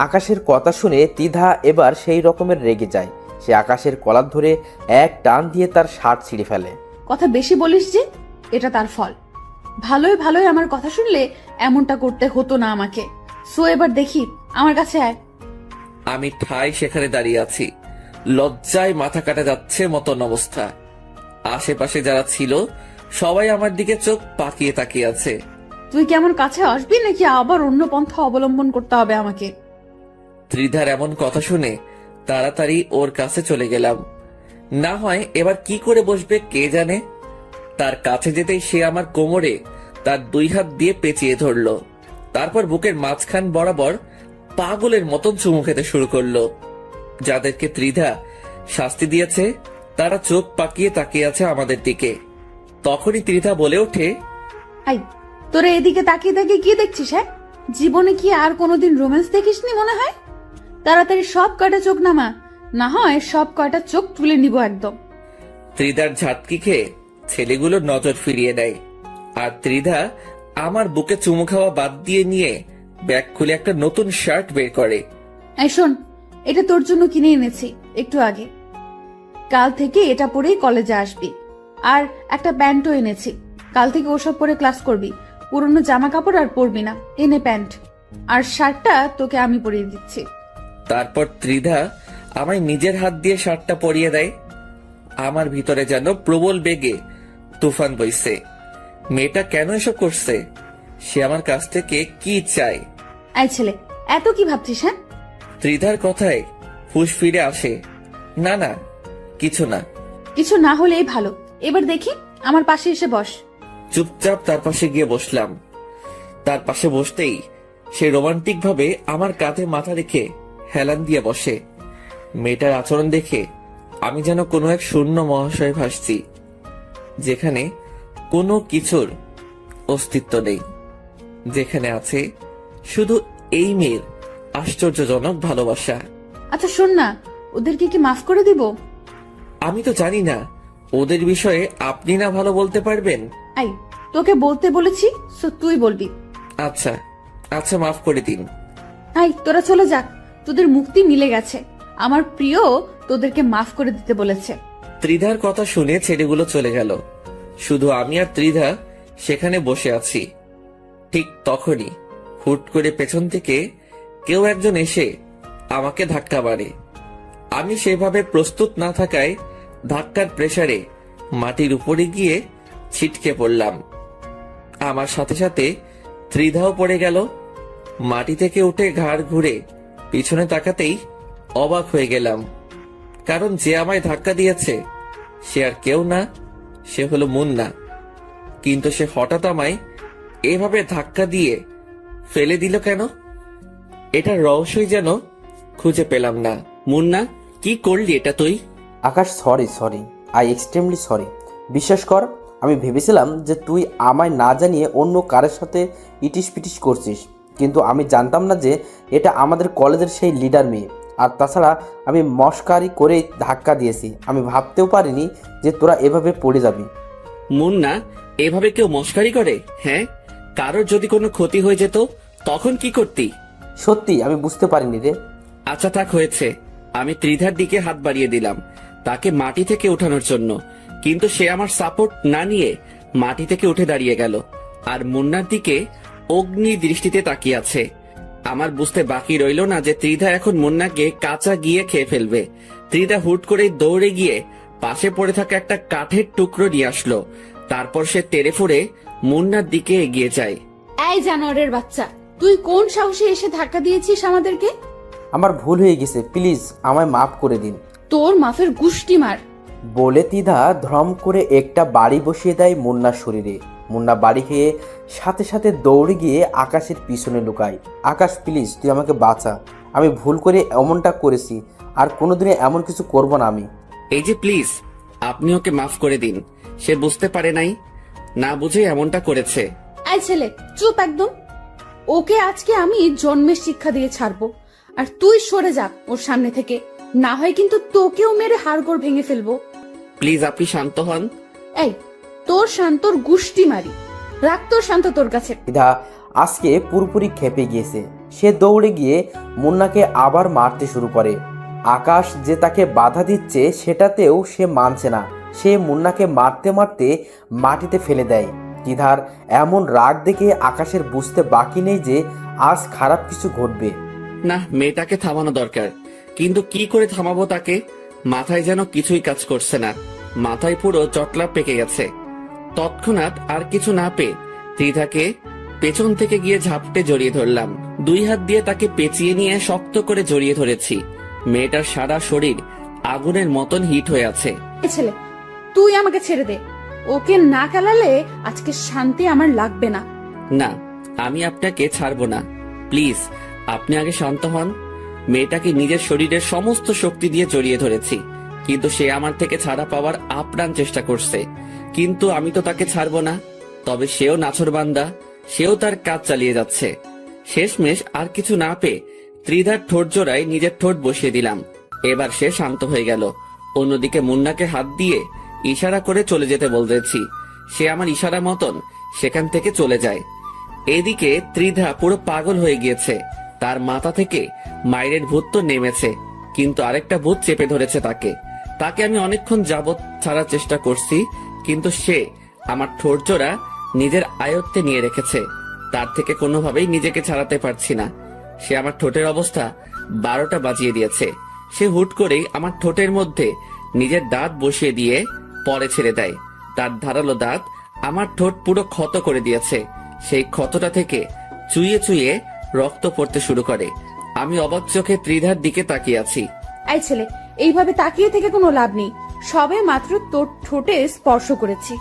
আকাশের কথা শুনে তিধা এবার সেই রকমের রেগে যায়। সে আকাশের কলার ধরে এক টান দিয়ে তার শার্ট ছিঁড়ে ফেলে। কথা বেশি বলিস যে, এটা তার ফল। ভালোই ভালোই আমার কথা শুনলে এমনটা করতে হতো না আমাকে। সো এবার দেখি, আমার কাছে আয়। আমি ঠাই সেখানে দাঁড়িয়ে আছি, লজ্জায় মাথা কাটা যাচ্ছে মতন অবস্থা। আশেপাশে যারা ছিল সবাই আমার দিকে চোখ পাকিয়ে তাকিয়ে আছে। তুই কি আমার কাছে আসবি নাকি আবার অন্য পন্থা অবলম্বন করতে হবে আমাকে? ত্রিধার এমন কথা শুনে তাড়াতাড়ি ওর কাছে চলে গেলাম। না হয় এবার কি করে বসবে কে জানে। তার কাছে যেতেই সে আমার কোমরে তার 2 হাত দিয়ে পেঁচিয়ে ধরলো। তারপর বুকের মাঝখান বরাবর পাগলের মতন চুমু খেতে শুরু করলো। যাদেরকে ত্রিধা শাস্তি দিয়েছে তারা চোখ পাকিয়ে তাকিয়ে আছে আমাদের দিকে। তখনই ত্রিধা বলে ওঠে, আই, তোরা এদিকে তাকিয়ে তাকিয়ে কি দেখছিস? হ্যাঁ, জীবনে কি আর কোনোদিন রোম্যান্স দেখিসনি মনে হয়? তাড়াতাড়ি সব কয়টা চোখ নামা, না হয় সব কয়টা চোখ তুলে নিব একদম। ত্রিধার ঝাটকি খেয়ে ছেলেগুলো নজর ফিরিয়ে দেয়। আর ত্রিধা আমার বুকে চুমু খাওয়া বাদ দিয়ে নিয়ে ব্যাগ খুলে একটা নতুন শার্ট বের করে। এই শোন, এটা তোর জন্য কিনে এনেছি একটু আগে। কাল থেকে এটা পরেই কলেজে আসবি। আর একটা প্যান্টও এনেছি, কাল থেকে ওসব পরে ক্লাস করবি। পুরনো জামা কাপড় আর পরবি না। এনে প্যান্ট, আর শার্টটা তোকে আমি পরিয়ে দিচ্ছি। তারপর ত্রিধা আমায় নিজের হাত দিয়ে শার্টটা পরিয়ে দেয়। আমার ভিতরে যেন প্রবল বেগে তুফান বইছে। মেয়েটা কেন এসব করছে? সে আমার কাছ থেকে কি চায়? এই ছেলে, এত কি ভাবছিস? হ্যাঁ, ত্রিধার কথায় হুঁশ ফিরে আসে। না না, কিছু না। কিছু না হলেই ভালো। এবার দেখি, আমার পাশে এসে বস। চুপচাপ তার পাশে গিয়ে বসলাম। তার পাশে বসতেই সে রোমান্টিক ভাবে আমার কাঁধে মাথা রেখে হেলান দিয়ে বসে। মেয়েটার আচরণ দেখে আমি যেন কোনো এক শূন্য মহাশয়ে ভাসছি, যেখানে কোনো কিছুর অস্তিত্ব নেই, যেখানে আছে শুধু এই মেয়ের আশ্চর্যজনক ভালোবাসা। আচ্ছা শোন না, ওদেরকে কি মাফ করে দিব? আমি তো জানি না, ওদের বিষয়ে আপনি না ভালো বলতে পারবেন। আই, তোকে বলতে বলেছি, সো তুই বলবি। আচ্ছা আচ্ছা, মাফ করে দিন। আই, তোরা চলে যাক, তোদের মুক্তি মিলে গেছে। আমার প্রিয় তোদেরকে মাফ করে দিতে বলেছে। ত্রিধার কথা শুনে ছেলেগুলো চলে গেল। শুধু আমি আর ত্রিধা সেখানে বসে আছি। ঠিক তখনই হুট করে পেছন থেকে কেউ একজন এসে আমাকে ধাক্কা মারে। আমি সেভাবে প্রস্তুত না থাকায় ধাক্কার প্রেসারে মাটির উপরে গিয়ে ছিটকে পড়লাম। আমার সাথে সাথে ত্রিধাও পড়ে গেল। মাটি থেকে উঠে ঘাড় ঘুরে পিছনে তাকাতেই অবাক হয়ে গেলাম, কারণ যে আমায় ধাক্কা দিয়েছে সে আর কেউ না, সে হলো মুন্না। কিন্তু সে হঠাৎ আমায় এভাবে ধাক্কা দিয়ে ফেলে দিল কেন? এটার রহস্যই যেন খুঁজে পেলাম না। মুন্না, কি করলি এটা তুই? আকাশ, সরি, আই এক্সট্রিমলি সরি। বিশ্বাস কর, আমি ভেবেছিলাম যে তুই আমায় না জানিয়ে অন্য কারের সাথে ইটিস পিটিস করছিস, কিন্তু আমি জানতাম না যে এটা আমাদের কলেজের সেই লিডার মেয়ে। আর তাছাড়া আমি মস্কারি করে ধাক্কা দিয়েছি, আমি ভাবতেও পারিনি যে তোরা এভাবে পড়ে যাবি। মুন্না, এভাবে কেউ মস্কারি করে? হ্যাঁ, কারোর যদি কোনো ক্ষতি হয়ে যেত তখন কি করতি? সত্যি আমি বুঝতে পারিনি রে। আচ্ছা থাক, হয়েছে। আমি ত্রিধার দিকে হাত বাড়িয়ে দিলাম তাকে মাটি থেকে ওঠানোর জন্য, কিন্তু সে আমার সাপোর্ট না নিয়ে মাটি থেকে উঠে দাঁড়িয়ে গেল আর মুন্নার দিকে অগ্নি দৃষ্টিতে তাকিয়ে আছে। আমার বুঝতে বাকি রইল না যে ত্রিধা এখন মুন্নাকে কাঁচা গিয়ে খেয়ে ফেলবে। ত্রিধা হুট করে দৌড়ে গিয়ে পাশে পড়ে থাকা একটা কাঠের টুকরো নিয়ে আসলো। তারপর সে তেড়ে ফুড়ে মুন্নার দিকে এগিয়ে যায়। এই জানোয়ারের বাচ্চা, তুই কোন সাহসে এসে ধাক্কা দিয়েছিস আমাদেরকে? আমার ভুল হয়ে গেছে, প্লিজ আমায় মাফ করে দিন। তোর মাফের গুষ্টি মার। বলে তিধা ধ্রম করে একটা বাড়ি বসিয়ে দেয় মুন্নার শরীরে। মুন্না বাড়ি খেয়ে সাথে সাথে দৌড়ে গিয়ে আকাশের পিছনে লুকায়। আকাশ, প্লিজ তুই আমাকে বাঁচা, আমি ভুল করে এমনটা করেছি, আর কোনোদিনে এমন কিছু করব না আমি। এই যে প্লিজ, আপনি ওকে মাফ করে দিন। সে বুঝতে পারে নাই, না বুঝে এমনটা করেছে। এই ছেলে, চুপ একদম। ওকে আজকে আমি জন্মের শিক্ষা দিয়ে ছাড়বো, আর তুই সরে যা ওর সামনে থেকে, না হয় কিন্তু তোকেও মেরে হাড়গোড় ভেঙে ফেলবো। প্লিজ আপনি শান্ত হন। এই, তোর শান্তর গুষ্টি মারি। রাখ তোর শান্ত তোর কাছে। তিধা আজকে পুরোপুরি খেপে গিয়েছে। সে দৌড়ে গিয়ে মুন্নাকে আবার মারতে শুরু করে। আকাশ যে তাকে বাধা দিচ্ছে সেটাতেও সে মানছে না। সে মুন্নাকে মারতে মারতে মাটিতে ফেলে দেয়। তিধার এমন রাগ দেখে আকাশের বুঝতে বাকি নেই যে আজ খারাপ কিছু ঘটবে। না, মেয়েটাকে থামানো দরকার, কিন্তু কি করে থামাবো তাকে? মাথায় যেন কিছুই কাজ করছে না, মাথায় পুরো চটলা পেকে গেছে। তৎক্ষণাৎ আর কিছু না পেয়ে ত্রিধাকে পেছন থেকে গিয়ে ঝাপটে জড়িয়ে ধরলাম। 2 হাত দিয়ে তাকে পেঁচিয়ে নিয়ে শক্ত করে জড়িয়ে ধরেছি। মেয়েটার সারা শরীর আগুনের মতন হিট হয়ে আছে। এ ছেলে, তুই আমাকে ছেড়ে দে। ওকে না খেলালে আজকে শান্তি আমার লাগবে না। না, আমি আপনাকে ছাড়বো না। প্লিজ, আপনি আগে শান্ত হন। মেয়েটাকে নিজের শরীরের সমস্ত শক্তি দিয়ে জড়িয়ে ধরেছি, কিন্তু সে আমার থেকে ছাড়া পাওয়ার আপ্রাণ চেষ্টা করছে। কিন্তু আমি তো তাকে ছাড়বো না। তবে সেও নাছোড়বান্দা, সেও তার কাজ চালিয়ে যাচ্ছে। শেষমেশ আর কিছু না পেয়ে ত্রিধার ঠোঁট জোড়ায় নিজের ঠোঁট বসিয়ে দিলাম। এবার সে শান্ত হয়ে গেল। অন্যদিকে মুন্নাকে হাত দিয়ে ইশারা করে চলে যেতে বলতেছি। সে আমার ইশারা মতন সেখান থেকে চলে যায়। এদিকে ত্রিধা পুরো পাগল হয়ে গিয়েছে। তার মাথা থেকে মায়ের ভূত তো নেমেছে, কিন্তু আরেকটা ভূত চেপে ধরেছে তাকে। তাকে আমি অনেকক্ষণ যাবৎ ছাড়ার চেষ্টা করছি, কিন্তু সে আমার ঠোঁট জোড়া নিজের আয়ত্তে নিয়ে রেখেছে। তার থেকে কোনোভাবেই নিজেকে ছাড়াতে পারছি না। সে আমার ঠোঁটের অবস্থা 12টা বাজিয়ে দিয়েছে। সে হুট করেই আমার ঠোঁটের মধ্যে নিজের দাঁত বসিয়ে দিয়ে পরে ছেড়ে দেয়। তার ধারালো দাঁত আমার ঠোঁট পুরো ক্ষত করে দিয়েছে। সেই ক্ষতটা থেকে চুইয়ে চুইয়ে রক্ত পড়তে শুরু করে। আমি অবাক চোখে ত্রিধার দিকে তাকিয়ে আছি। এই ছেলে, এইভাবে তাকিয়ে থেকে কোনো লাভ নেই। সবে মাত্র তোর ঠোঁটে স্পর্শ করেছি,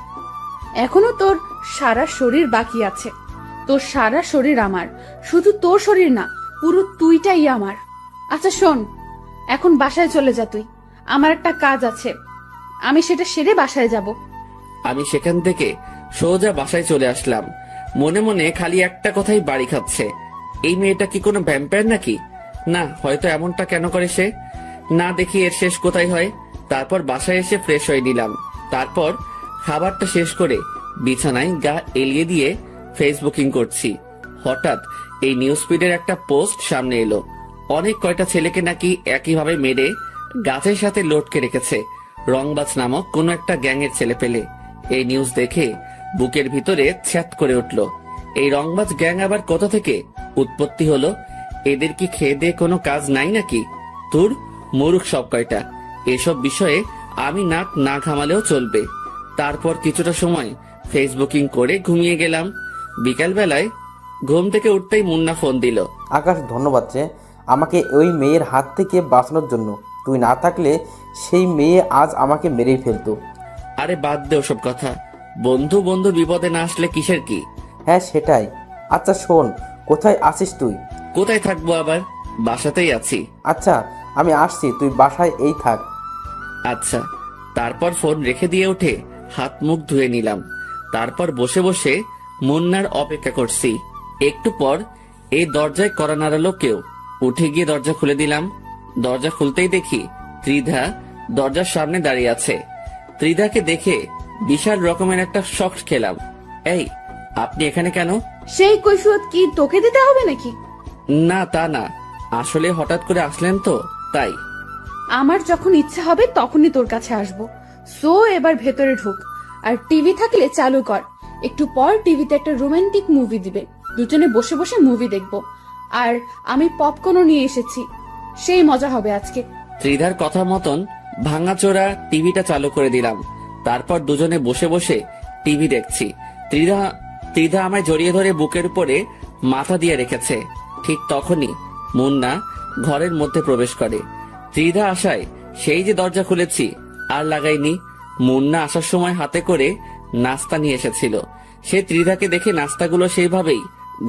এখনো তোর সারা শরীর বাকি আছে। তোর সারা শরীর আমার, শুধু তোর শরীর না, পুরো তুইটাই আমার। আচ্ছা শোন, এখন বাসায় চলে যা তুই। আমার একটা কাজ আছে, আমি সেটা সেরে বাসায় যাব। আমি সেখান থেকে সোজা বাসায় চলে আসলাম। মনে মনে খালি একটা কথাই বাড়ি খাচ্ছে, এই মেয়েটা কি কোনো ভ্যাম্পায়ার নাকি? না, হয়তো এমনটা কেন করে সে? না দেখি এর শেষ কোথায় হয়। তারপর বাসায় এসে ফ্রেশ হয়ে নিলাম। তারপর খাবারটা শেষ করে বিছানায় গা এলিয়ে দিয়ে ফেসবুকিং করছি। হঠাৎ এই নিউজ ফিডের একটা পোস্ট সামনে এলো। অনেক কয়টা ছেলেকে নাকি একইভাবে মেরে গাছের সাথে লটকে রেখেছে রংবাজ নামক কোন একটা গ্যাংয়ের ছেলে পেলে। এই নিউজ দেখে বুকের ভিতরে ছ্যাত করে উঠল। এই রংবাজ গ্যাং আবার কোথা থেকে উৎপত্তি হলো? এদের কি খেয়ে দিয়ে কোনো কাজ নাই নাকি? তোর মূর্খ সব কয়টা। এসব বিষয়ে আমি নাক না ঘামালেও চলবে। তারপর কিছুটা সময় ফেসবুকিং করে ঘুমিয়ে গেলাম। বিকাল বেলায় ঘুম থেকে উঠতেই মুন্না ফোন দিল। আকাশ, ধন্যবাদ যে আমাকে ওই মেয়ের হাত থেকে বাঁচানোর জন্য। তুই না থাকলে সেই মেয়ে আজ আমাকে মেরেই ফেলতো। আরে বাদ দে ওসব কথা। বন্ধু বন্ধু বিপদে না আসলে কিসের কি? হ্যাঁ সেটাই। আচ্ছা শোন, কোথায় আছিস তুই? কোথায় থাকবো আবার, বাসাতেই আছি। আচ্ছা আমি আসছি, তুই বাসায় এই থাক। আচ্ছা। তারপর ফোন রেখে দিয়ে উঠে হাত মুখ ধুয়ে নিলাম। তারপর বসে বসে মুন্নার অপেক্ষা করছি। একটু পর এই দরজায় কড়া নাড়ালো কেউ। উঠে গিয়ে দরজা খুলে দিলাম। দরজা খুলতেই দেখি ত্রিধা দরজার সামনে দাঁড়িয়ে আছে। ত্রিধাকে দেখে বিশাল রকমের একটা শক খেলাম। এই, আপনি এখানে কেন? সেই কৈফিয়ত কি তোকে দিতে হবে নাকি? না, তা না, আসলে হঠাৎ করে আসলেন তো তাই। আমার যখন ইচ্ছা হবে তখনই তোর কাছে আসবো। সো এবার ভেতরে ঢুক, আর টিভি থাকলে চালু কর। একটু পর টিভিতে একটা রোমান্টিক মুভি দিবে, দুজনে বসে বসে মুভি দেখবো। আর আমি পপকর্নও নিয়ে এসেছি, সেই মজা হবে আজকে। ত্রিধার কথা মতন ভাঙাচোরা টিভিটা চালু করে দিলাম। তারপর দুজনে বসে বসে টিভি দেখছি। ত্রিধা আমায় জড়িয়ে ধরে বুকের উপরে মাথা দিয়ে রেখেছে। ঠিক তখনই মুন্না ঘরের মধ্যে প্রবেশ করে। ত্রিধা আসায় সেই যে দরজা খুলেছি আর লাগাইনি। মুন্না আসার সময় হাতে করে নাস্তা নিয়ে এসেছিল। সে ত্রিধাকে দেখে নাস্তাগুলো সেইভাবেই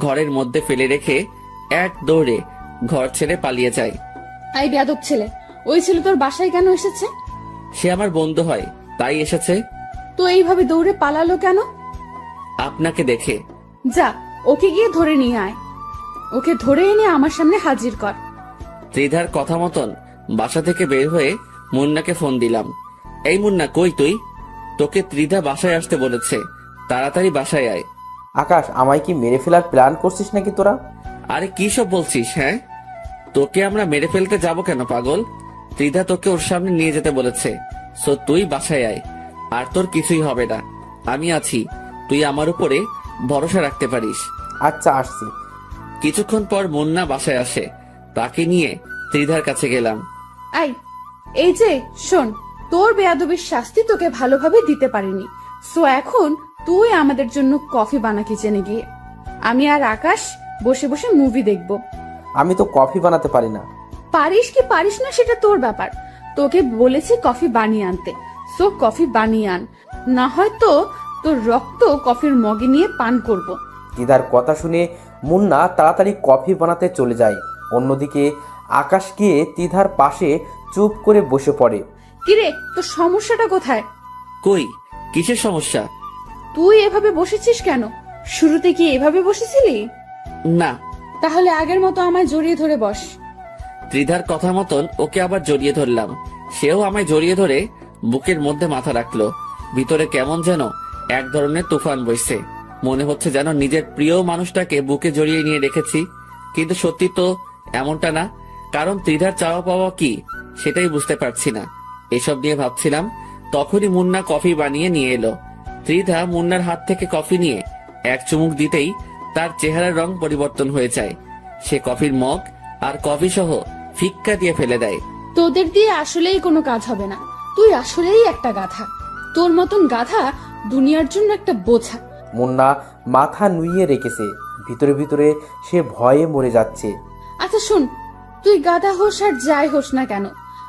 ঘরের মধ্যে ফেলে রেখে এক দৌড়ে ঘর ছেড়ে পালিয়ে যায়। এই বেয়াদব ছেলে, ওই ছেলে তোর বাসায় কেন এসেছে? সে আমার বন্ধু হয়, তাই এসেছে। তো এইভাবে দৌড়ে পালালো কেন? আপনাকে দেখে। যা, ওকে গিয়ে ধরে নিয়ে আয়। ওকে ধরে এনে আমার সামনে হাজির কর। ত্রিধার কথা মতন বাসা থেকে বের হয়ে মুন্নাকে ফোন দিলাম। এই মুন্না, কই তুই? তোকে ত্রিধা বাসায় আসতে বলেছে, তাড়াতাড়ি বাসায় আয়। আকাশ, আমায় কি মেরে ফেলার প্ল্যান করছিস নাকি তোরা? আরে কি সব বলছিস? হ্যাঁ, তোকে আমরা মেরে ফেলতে যাব কেন পাগল? ত্রিধা তোকে ওর সামনে নিয়ে যেতে বলেছে। সো তুই বাসায় আয়, আর তোর কিছুই হবে না। আমি আছি, তুই আমার উপরে ভরসা রাখতে পারিস। আচ্ছা আসছি। কিছুক্ষণ পর মুন্না বাসায় আসে। তাকে নিয়ে ত্রিধার কাছে গেলাম। এই যে শোন, তোর বেয়াদবির শাস্তি তোকে ভালোভাবে দিতে পারিনি। সো এখন তুই আমাদের জন্য কফি বানা কিচেনে গিয়ে। আমি আর আকাশ বসে বসে মুভি দেখব। আমি তো কফি বানাতে পারি না। পারিস কি পারিস না সেটা তোর ব্যাপার। তোকে বলেছি কফি বানিয়ে আনতে, সো কফি বানিয়ে আন, না হয়তো তোর রক্ত কফির মগে নিয়ে পান করব। তিধার কথা শুনে মুন্না তাড়াতাড়ি কফি বানাতে চলে যায়। অন্যদিকে আকাশ গিয়ে তিধার পাশে চুপ করে বসে পড়ে। কিরে, তোর সমস্যাটা কোথায়? কই, কিসের সমস্যা? তুই এভাবে বসেছিস কেন? শুরুতে কি এভাবে বসেছিলি? না। তাহলে আগের মতো আমায় জড়িয়ে ধরে বস। ত্রিধার কথা মতন ওকে আবার জড়িয়ে ধরলাম। সেও আমায় জড়িয়ে ধরে বুকের মধ্যে মাথা রাখলো। ভিতরে কেমন যেন এক ধরনের তুফান বইছে। মনে হচ্ছে যেন নিজের প্রিয় মানুষটাকে বুকে জড়িয়ে নিয়ে রেখেছি, কিন্তু সত্যি তো এমনটা না। কারণ ত্রিধার চাওয়া পাওয়া কি সেটাই বুঝতে পারছি না। এসব নিয়ে ভাবছিলাম, তখনই মুন্না কফি বানিয়ে নিয়ে এলো। ত্রিধা মুন্নার হাত থেকে কফি নিয়ে এক চুমুক দিতেই তার চেহারার রং পরিবর্তন হয়ে যায়। সে কফির মগ আর কফি সহ ফিক্কা দিয়ে ফেলে দেয়। তোদের দিয়ে আসলেই কোনো কাজ হবে না। তুই আসলেই একটা গাধা। তোর মতন গাধা দুনিয়ার জন্য একটা বোঝা। মুন্না মাথা নুইয়ে রেখেছে। ভিতরে ভিতরে সে ভয়ে মরে যাচ্ছে। আচ্ছা শোন, তুই গাধা হোস আর যাই হোস না কেন,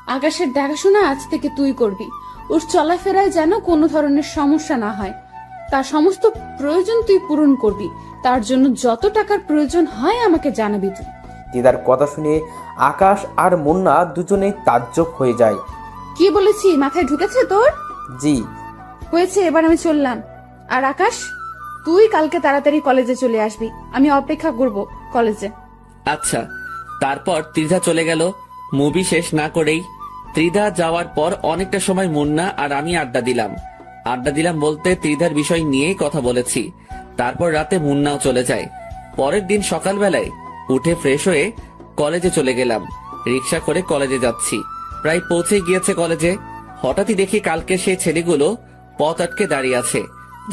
আকাশের দেখাশোনা আজ থেকে তুই করবি। ওর চলাফেরায় যেন কোনো ধরনের সমস্যা না হয়। তার সমস্ত প্রয়োজন তুই পূরণ করবি। তার জন্য যত টাকার প্রয়োজন হয় আমাকে জানাবি তুই। তিধার কথা শুনে আকাশ আর মুন্না দুজনেই তাজ্জব হয়ে যায়। কি বলেছি মাথায় ঢুকেছে তোর? জি। হয়েছে, এবার আমি চললাম। আর আকাশ, তুই কালকে তাড়াতাড়ি কলেজে চলে আসবি। আমি অপেক্ষা করব কলেজে। আচ্ছা। তারপর ত্রিধা চলে গেল মুভি শেষ না করেই। ত্রিধা যাওয়ার পর অনেকটা সময় মুন্না আর আমি আড্ডা দিলাম বলতে ত্রিধার বিষয় নিয়েই কথা বলেছি। তারপর রাতে মুন্নাও চলে যায়। পরের দিন সকালবেলায় উঠে ফ্রেশ হয়ে কলেজে চলে গেলাম। রিক্সা করে কলেজে যাচ্ছি। প্রায় পৌঁছে গিয়েছে কলেজে। হঠাৎই দেখি কালকে সেই ছেলেগুলো পথ আটকে দাঁড়িয়ে আছে,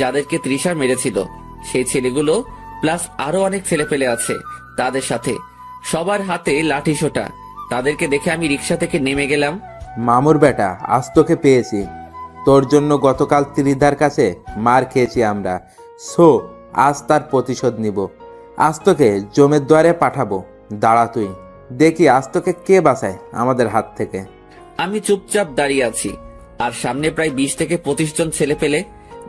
যাদেরকে তৃষা মেরেছিল। সেই ছেলেগুলো প্লাস আরো অনেক ছেলে পেলে আছে তাদের সাথে। সবার হাতে লাঠি সোটা। তাদেরকে দেখে আমি রিক্সা থেকে নেমে গেলাম। মামুর বেটা, আজ তোকে পেয়েছি। তোর জন্য গতকাল ত্রিধার কাছে মার খেয়েছি আমরা। সো আজ তার প্রতিশোধ নিব। আজ তোকে জমের দ্বারে পাঠাবো। দাঁড়া তুই, দেখি আজ তোকে কে বাঁচায় আমাদের হাত থেকে। আমি চুপচাপ দাঁড়িয়ে আছি, আর সামনে প্রায় 20 থেকে 25 জন ছেলে পেলে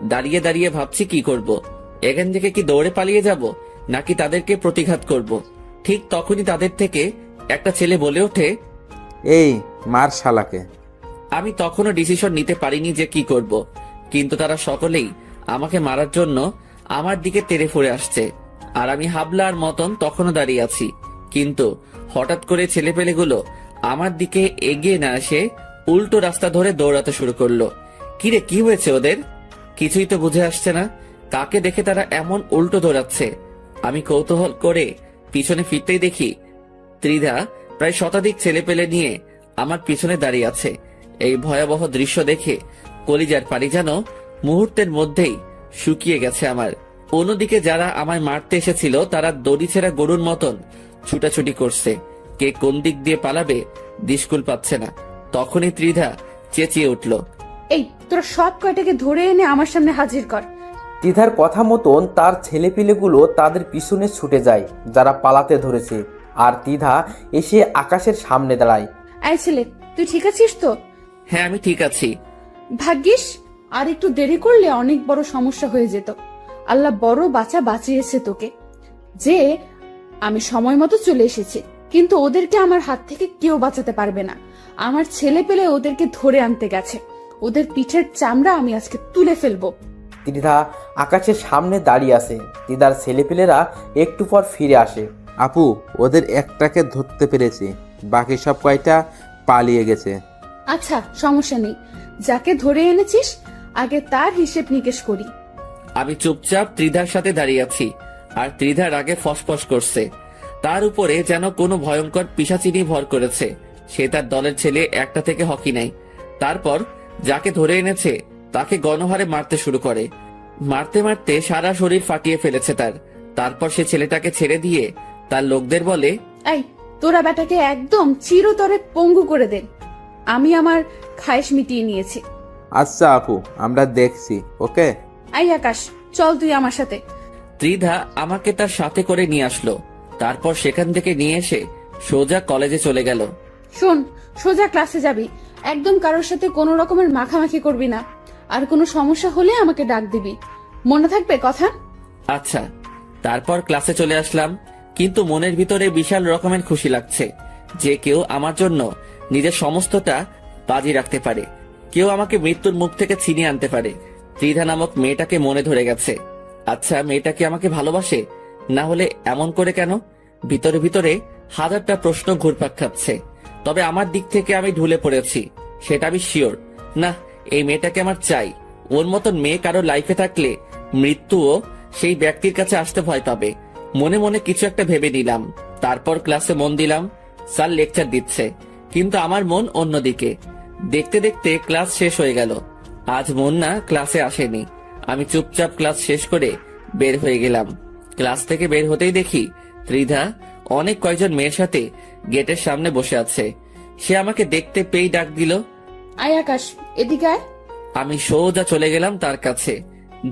দাঁড়িয়ে দাঁড়িয়ে ভাবছি কি করব। এখান থেকে কি দৌড়ে পালিয়ে যাব, নাকি তাদেরকে প্রতিঘাত করব। ঠিক তখনই তাদের থেকে একটা ছেলে বলে ওঠে, এই মার শালাকে। আমি তখনও ডিসিশন নিতে পারিনি যে কি করব, কিন্তু তারা সকলেই আমাকে মারার জন্য আমার দিকে তেড়ে ফুড়ে আসছে। আর আমি হাবলার মতন তখনও দাঁড়িয়ে আছি। কিন্তু হঠাৎ করে ছেলেপেলেগুলো আমার দিকে এগিয়ে না এসে উল্টো রাস্তা ধরে দৌড়াতে শুরু করলো। কিরে, কি হয়েছে ওদের? কিছুই তো বুঝে আসছে না কাকে দেখে তারা এমন উল্টো দৌড়াচ্ছে। আমি কৌতূহল করে পিছনে ফিরতেই দেখি ত্রিধা প্রায় শতাধিক ছেলেপেলে নিয়ে আমার পিছনে দাঁড়িয়ে আছে। এই ভয়াবহ দৃশ্য দেখে কলিজার পানি যেন মুহূর্তের মধ্যেই শুকিয়ে গেছে আমার। অন্যদিকে যারা আমায় মারতে এসেছিল তারা দড়ি ছেঁড়া গরুর মতন ছুটাছুটি করছে। কে কোন দিক দিয়ে পালাবে দিশকুল পাচ্ছে না। তখনই ত্রিধা চেঁচিয়ে উঠল, এই, তোরা সব কয়টাকে ধরে এনে আমার সামনে হাজির কর। তিধার কথা মতন তার ছেলেপিলেগুলো তাদের পিছনে ছুটে যায় যারা পালাতে ধরেছে। আর তিধা এসে আকাশের সামনে দাঁড়ায়। এই ছেলে, তুই ঠিক আছিস তো? হ্যাঁ, আমি ঠিক আছি। ভাগ্যিস, আর একটু দেরি করলে অনেক বড় সমস্যা হয়ে যেত। আল্লাহ বড় বাঁচিয়েছে তোকে, যে আমি সময় মতো চলে এসেছি। কিন্তু ওদেরকে আমার হাত থেকে কেউ বাঁচাতে পারবে না। আমার ছেলে পেলে ওদেরকে ধরে আনতে গেছে। ওদের পিঠের চামড়া আমি আজকে তুলে ফেলবো। তিধা আকাশের সামনে দাঁড়িয়ে আছে। তিধার ছেলেপিলেরা একটু পর ফিরে আসে। আপু, ওদের একটাকে ধরতে পেরেছি, বাকি সব কয়টা পালিয়ে গেছে। আচ্ছা, সমস্যা নেই। যাকে ধরে এনেছিস আগে তার হিসেব নিকেশ করি। আমি চুপচাপ ত্রিধার সাথে দাঁড়িয়ে আছি, আর ত্রিধার আগে ফসফস করছে। তার উপরে যেন কোনো ভয়ঙ্কর পিশাচিনি ভর করেছে। সে তার দলের ছেলে একটা থেকে হকি নাই। তারপর যাকে ধরে এনেছে তাকে গণহারে মারতে শুরু করে। মারতে মারতে সারা শরীর ফাটিয়ে ফেলেছে তার। তারপর সে ছেলেটাকে ছেড়ে দিয়ে তার লোকদের বলে, এই, তোরা বেটাকে একদম চিরতরে পঙ্গু করে দে। আমি আমার খায়েশ মিটিয়ে নিয়েছি। আচ্ছা আপু, আমরা দেখছি। ওকে। এই আকাশ, চল তুই আমার সাথে। ত্রিধা আমাকে তার সাথে করে নিয়ে আসলো। তারপর সেখান থেকে নিয়ে এসে সোজা কলেজে চলে গেল। শোন, সোজা ক্লাসে যাবি, একদম কারোর সাথে কোনো রকমের মাখামাখি করবি না, আর কোনো সমস্যা হলে আমাকে ডাক দিবি, মনে থাকবে কথা? আচ্ছা। তারপর ক্লাসে চলে আসলাম, কিন্তু মনের ভিতরে বিশাল রকমের খুশি লাগছে যে কেউ আমার জন্য নিজের সমস্তটা বাজি রাখতে পারে, কেউ আমাকে মৃত্যুর মুখ থেকে ছিনিয়ে আনতে পারে। ত্রিধা নামক মেয়েটাকে মনে ধরে গেছে। আচ্ছা, মেয়েটা কি আমাকে ভালোবাসে? না হলে এমন করে কেন? ভিতরে ভিতরে হাজারটা প্রশ্ন ঘুরপাক খাচ্ছে। তবে আমার দিক থেকে আমি ঢুলে পড়েছি, সেটা আমি শিওর। না, এই মেয়েটাকে আমার চাই। ওর মতন মেয়ে কারো লাইফে থাকলে মৃত্যুও সেই ব্যক্তির কাছে আসতে ভয় পাবে। মনে মনে কিছু একটা ভেবে নিলাম। তারপর ক্লাসে মন দিলাম। স্যার লেকচার দিচ্ছে, কিন্তু আমার মন অন্যদিকে। দেখতে দেখতে ক্লাস শেষ হয়ে গেল। আজ মন না ক্লাসে আসেনি। আমি চুপচাপ ক্লাস শেষ করে বের হয়ে গেলাম। ক্লাস থেকে বের হতেই দেখি ত্রিধা অনেক কয়েকজন মেয়ের সাথে গেটের সামনে বসে আছে। সে আমাকে দেখতে পেয়েই ডাক দিল, আয় আকাশ, এদিকে আয়। আমি সোজা চলে গেলাম তার কাছে,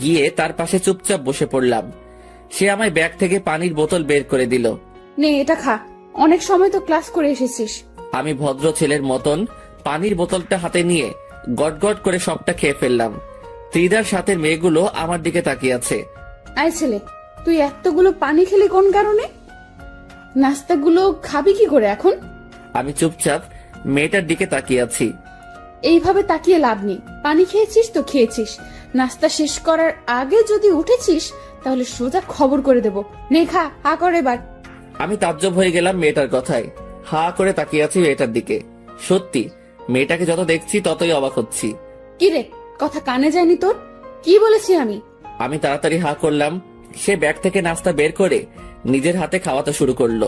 গিয়ে তার পাশে চুপচাপ বসে পড়লাম। সে আমায় ব্যাগ থেকে পানির বোতল বের করে দিল। নে, এটা খা, অনেক সময় তো ক্লাস করে এসেছিস। আমি ভদ্র ছেলের মতন পানির বোতলটা হাতে নিয়ে গটগট করে সবটা খেয়ে ফেললাম। ত্রিধার সাথে মেয়েগুলো আমার দিকে তাকিয়ে আছে। আয় ছেলে, তুই এতগুলো পানি খেলি কোন কারণে? নাস্তাগুলো খাবি কি করে এখন? আমি চুপচাপ মেয়েটার দিকে তাকিয়ে আছি। এইভাবে তাকিয়ে লাভ নেই, পানি খেয়েছিস তো খেয়েছিস, নাস্তা শেষ করার আগে যদি উঠেছিস তাহলে সোজা খবর করে দেব। নে খা, হা কর এবার। আমি তাজ্জব হয়ে গেলাম মেয়েটার কথায়, হা করে তাকিয়ে আছি মেয়েটার দিকে। সত্যি, মেয়েটাকে যত দেখছি ততই অবাক হচ্ছি। কি রে, কথা কানে যায়নি তোর? কি বলেছি আমি? আমি তাড়াতাড়ি হা করলাম। সে ব্যাগ থেকে নাস্তা বের করে নিজের হাতে খাওয়াতে শুরু করলো।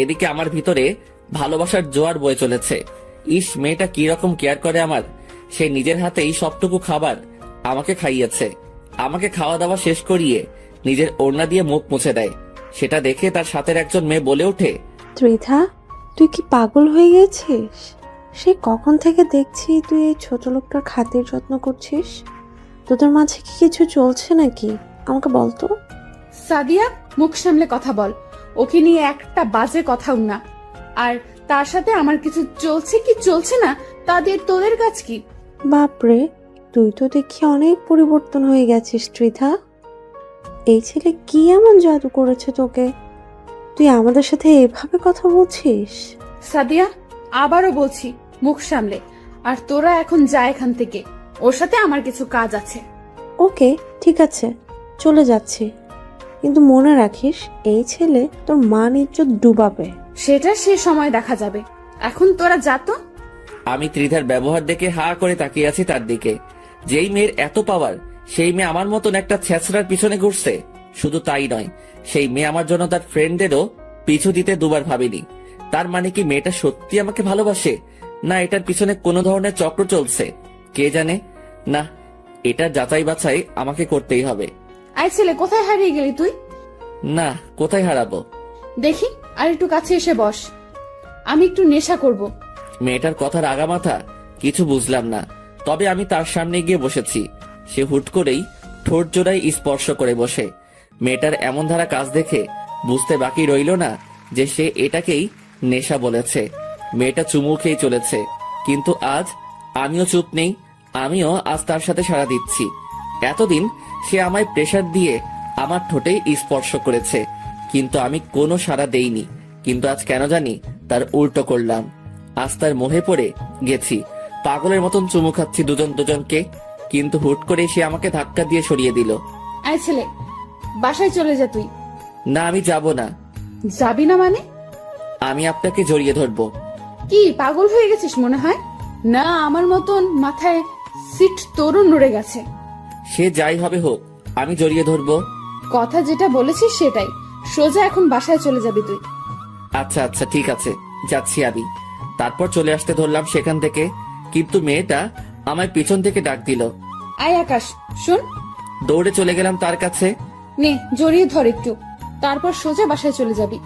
এদিকে আমার ভিতরে ভালোবাসার জোয়ার বয়ে চলেছে। ইস, মেয়েটা কি রকম কেয়ার করে আমার। সে নিজের হাতেই সবটুকু খাবার আমাকে খাইয়েছে। আমাকে খাওয়া দাওয়া শেষ করিয়ে নিজের ওড়না দিয়ে মুখ মুছে দেয়। সেটা দেখে তার সাথের একজন মেয়ে বলে ওঠে, ত্রিধা, তুই কি পাগল হয়ে গেছিস? সে কখন থেকে দেখছি তুই এই ছোট লোকটার খাতির যত্ন করছিস। তোদের মাঝে কি কিছু চলছে নাকি? আমাকে বলতো। সাদিয়া, মুখ সামলে কথা বল, ওকে নিয়ে একটা বাজে কথাও না। আর তার সাথে আমার কিছু চলছে কি চলছে না তাদের তোদের কাজ কি? বাপরে, তুই তো দেখি অনেক পরিবর্তন হয়ে গেছিস ত্রিধা। এই ছেলে কি এমন জাদু করেছে তোকে? তুই আমাদের সাথে এভাবে কথা বলছিস? সাদিয়া, আবারও বলছি, মুখ সামলে। আর তোরা এখন যা এখান থেকে, ওর সাথে আমার কিছু কাজ আছে। ওকে, ঠিক আছে, চলে যাচ্ছি। কিন্তু মনে রাখিস, এই ছেলে তোর মান ইজ্জত ডুবাবে। সেটা সে সময় দেখা যাবে, এখন তোরা যা তো। আমি ত্রিধার ব্যবহার দেখে হা করে তাকিয়ে আছি তার দিকে। যেই মেয়ের এত পাওয়ার, সেই মেয়ে আমার মতন একটা ছেঁচড়ার পিছনে ঘুরছে। শুধু তাই নয়, সেই মেয়ে আমার জন্য তার ফ্রেন্ডেরও পিছু দিতে দুবার ভাবিনি। তার মানে কি মেয়েটা সত্যি আমাকে ভালোবাসে, না এটার পিছনে কোনো ধরনের চক্র চলছে? কে জানে। না, এটা যাচাই বাছাই আমাকে করতেই হবে। আয় ছেলে, কোথায় হারিয়ে গেলি তুই? না, কোথায় হারাবো? দেখি, আর একটু কাছে এসে বস, আমি একটু নেশা করব। মেয়েটার কথার আগামাথা কিছু বুঝলাম না, তবে আমি তার সামনে গিয়ে বসেছি। সে হুট করেই ঠোঁট জোড়ায় স্পর্শ করে বসে। মেয়েটার এমন ধারা কাজ দেখে বুঝতে বাকি রইল না যে সে এটাকেই নেশা বলেছে। মেয়েটা চুমু খেয়ে চলেছে, কিন্তু আজ আমিও চুপ নেই। আমিও আজ তার সাথে সাড়া দিচ্ছি। এতদিন সে আমায় প্রেসার দিয়ে আমার ঠোঁটে স্পর্শ করেছে, কিন্তু আমি কোনো সাড়া দেইনি। কিন্তু আজ কেন জানি তার উল্টো করলাম। আজ তার মোহে পড়ে গেছি। পাগলের মতন চুমু খাচ্ছি দুজন দুজনকে, কিন্তু হুট করে সে আমাকে ধাক্কা দিয়ে সরিয়ে দিল। আয় ছেলে, বাসায় চলে যা তুই। না, আমি যাব না। যাবি না মানে? আমি আপনাকে জড়িয়ে ধরবো। কি পাগল হয়ে গেছিস মনে হয়? না, আমার মতন মাথায় সিট তোরও নড়ে গেছে। সে যাই হবে হোক, আমি জড়িয়ে ধরবো। কথা যেটা বলেছিস সেটাই, সোজা এখন বাসায় চলে যাবি তুই। আচ্ছা আচ্ছা, ঠিক আছে, যাচ্ছি আমি। তারপর চলে আসতে ধরলাম সেখান থেকে, কিন্তু মেয়েটা আমায় পিছন থেকে ডাক দিল। আয় আকাশ, শোন। দৌড়ে চলে গেলাম তার কাছে। নে, জড়িয়ে ধর একটু, তারপর সোজা বাসায় চলে যাবি।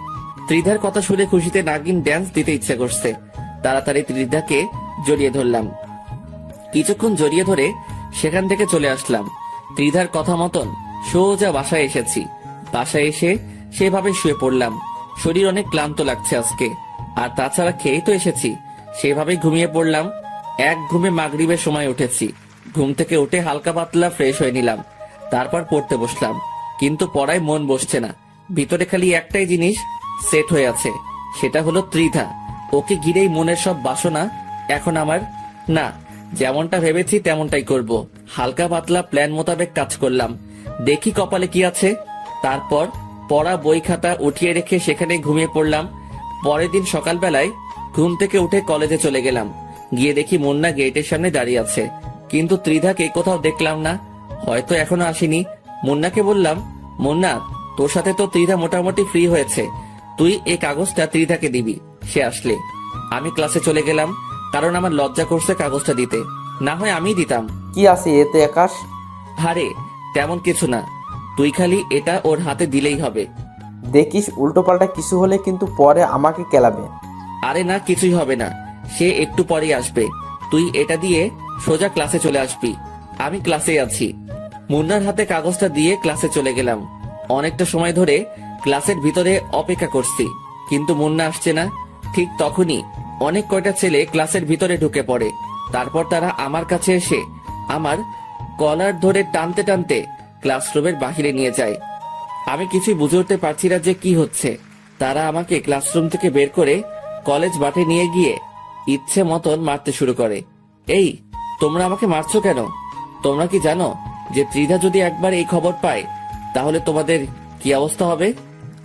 ত্রিধার কথা শুনে খুশিতে নাগিন ড্যান্স দিতে ইচ্ছে করছে। তাড়াতাড়ি ত্রিধাকে জড়িয়ে ধরলাম। কিছুক্ষণ জড়িয়ে ধরে সেখান থেকে চলে আসলাম। ত্রিধার কথা মতন সোজা বাসায় এসেছি। বাসায় এসে সেভাবে শুয়ে পড়লাম। শরীর অনেক ক্লান্ত লাগছে আজকে, আর তাছাড়া খেয়েই তো এসেছি, সেভাবেই ঘুমিয়ে পড়লাম। এক ঘুমে মাগরিবের সময় উঠেছি। ঘুম থেকে উঠে হালকা পাতলা ফ্রেশ হয়ে নিলাম, তারপর পড়তে বসলাম। কিন্তু পড়ায় মন বসছে না। ভিতরে খালি একটাই জিনিস সেট হয়ে আছে, সেটা হলো ত্রিধা। ওকে ঘিরেই মনের সব বাসনা এখন আমার। না, যেমনটা ভেবেছি তেমনটাই করব। হালকা পাতলা প্ল্যান মোতাবেক কাজ করলাম, দেখি কপালে কি আছে। তারপর পড়া বই খাতা উঠিয়ে রেখে সেখানে ঘুমিয়ে পড়লাম। পরের দিন সকালবেলায় ঘুম থেকে উঠে কলেজে চলে গেলাম। গিয়ে দেখি মুন্না গেটের সামনে দাঁড়িয়ে আছে, কিন্তু ত্রিধাকে কোথাও দেখলাম না। হয়তো এখনো আসেনি। মুন্নাকে বললাম, মুন্না, তোর সাথে তো ত্রিধা মোটামুটি ফ্রি হয়েছে, তুই এই কাগজটা ত্রিধাকে দিবি, সে আসলে। আমি ক্লাসে চলে গেলাম, কারণ আমার লজ্জা করছে কাগজটা দিতে। না হয় আমি দিতাম। কি আছে এতে আকাশ? হারে, তেমন কিছু না, তুই খালি এটা ওর হাতে দিলেই হবে। দেখিস উল্টোপাল্টা কিছু হলে কিন্তু পরে আমাকে কেলাবে। আরে না, কিছুই হবে না, সে একটু পরেই আসবে। তুই এটা দিয়ে সোজা ক্লাসে চলে আসবি, আমি ক্লাসে আছি। মুন্নার হাতে কাগজটা দিয়ে ক্লাসে চলে গেলাম। অনেকটা সময় ধরে ক্লাসের ভিতরে অপেক্ষা করছি, কিন্তু মুন্না আসছে না। ঠিক তখনই অনেক কয়টা ছেলে ক্লাসের ভিতরে ঢুকে পড়ে। তারপর তারা আমার কাছে এসে আমার কলার ধরে টানতে টানতে ক্লাসরুমের বাহিরে নিয়ে যায়। আমি কিছুই বুঝে উঠতে পারছি না যে কি হচ্ছে। তারা আমাকে ক্লাসরুম থেকে বের করে কলেজ মাঠে নিয়ে গিয়ে ইচ্ছে মতন মারতে শুরু করে। এই, তোমরা আমাকে মারছো কেন? তোমরা কি জানো যে ত্রিধা যদি একবার এই খবর পায় তাহলে তোমাদের কি অবস্থা হবে?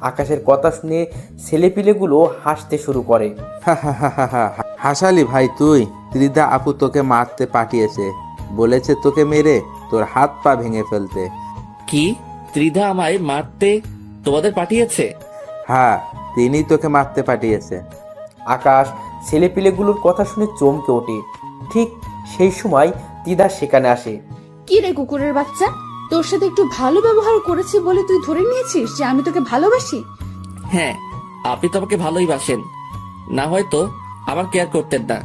আকাশের কথা শুনে ছেলেপিলেগুলো হাসতে শুরু করে। হাসালি ভাই তুই? ত্রিধা আপু তোকে মারতে পাঠিয়েছে, বলেছে তোকে মেরে তোর হাত পা ভেঙে ফেলতে। কি, ত্রিধা আমায় মারতে তোমাদের পাঠিয়েছে? হ্যাঁ, তিনি তোকে মারতে পাঠিয়েছে। আকাশ ছেলেপিলেগুলোর কথা শুনে চমকে ওঠে। ঠিক সেই সময় তিদা সেখানে আসে। কি রে কুকুরের বাচ্চা, তোর সাথে একটু ভালো ব্যবহার করেছি বলে তুই ধরে নিয়েছিস যে আমি তোকে ভালোবাসি? হ্যাঁ, আপনি তো আমাকে ভালোই বাসেন, না হয়তো আমার কেয়ার করতেন না।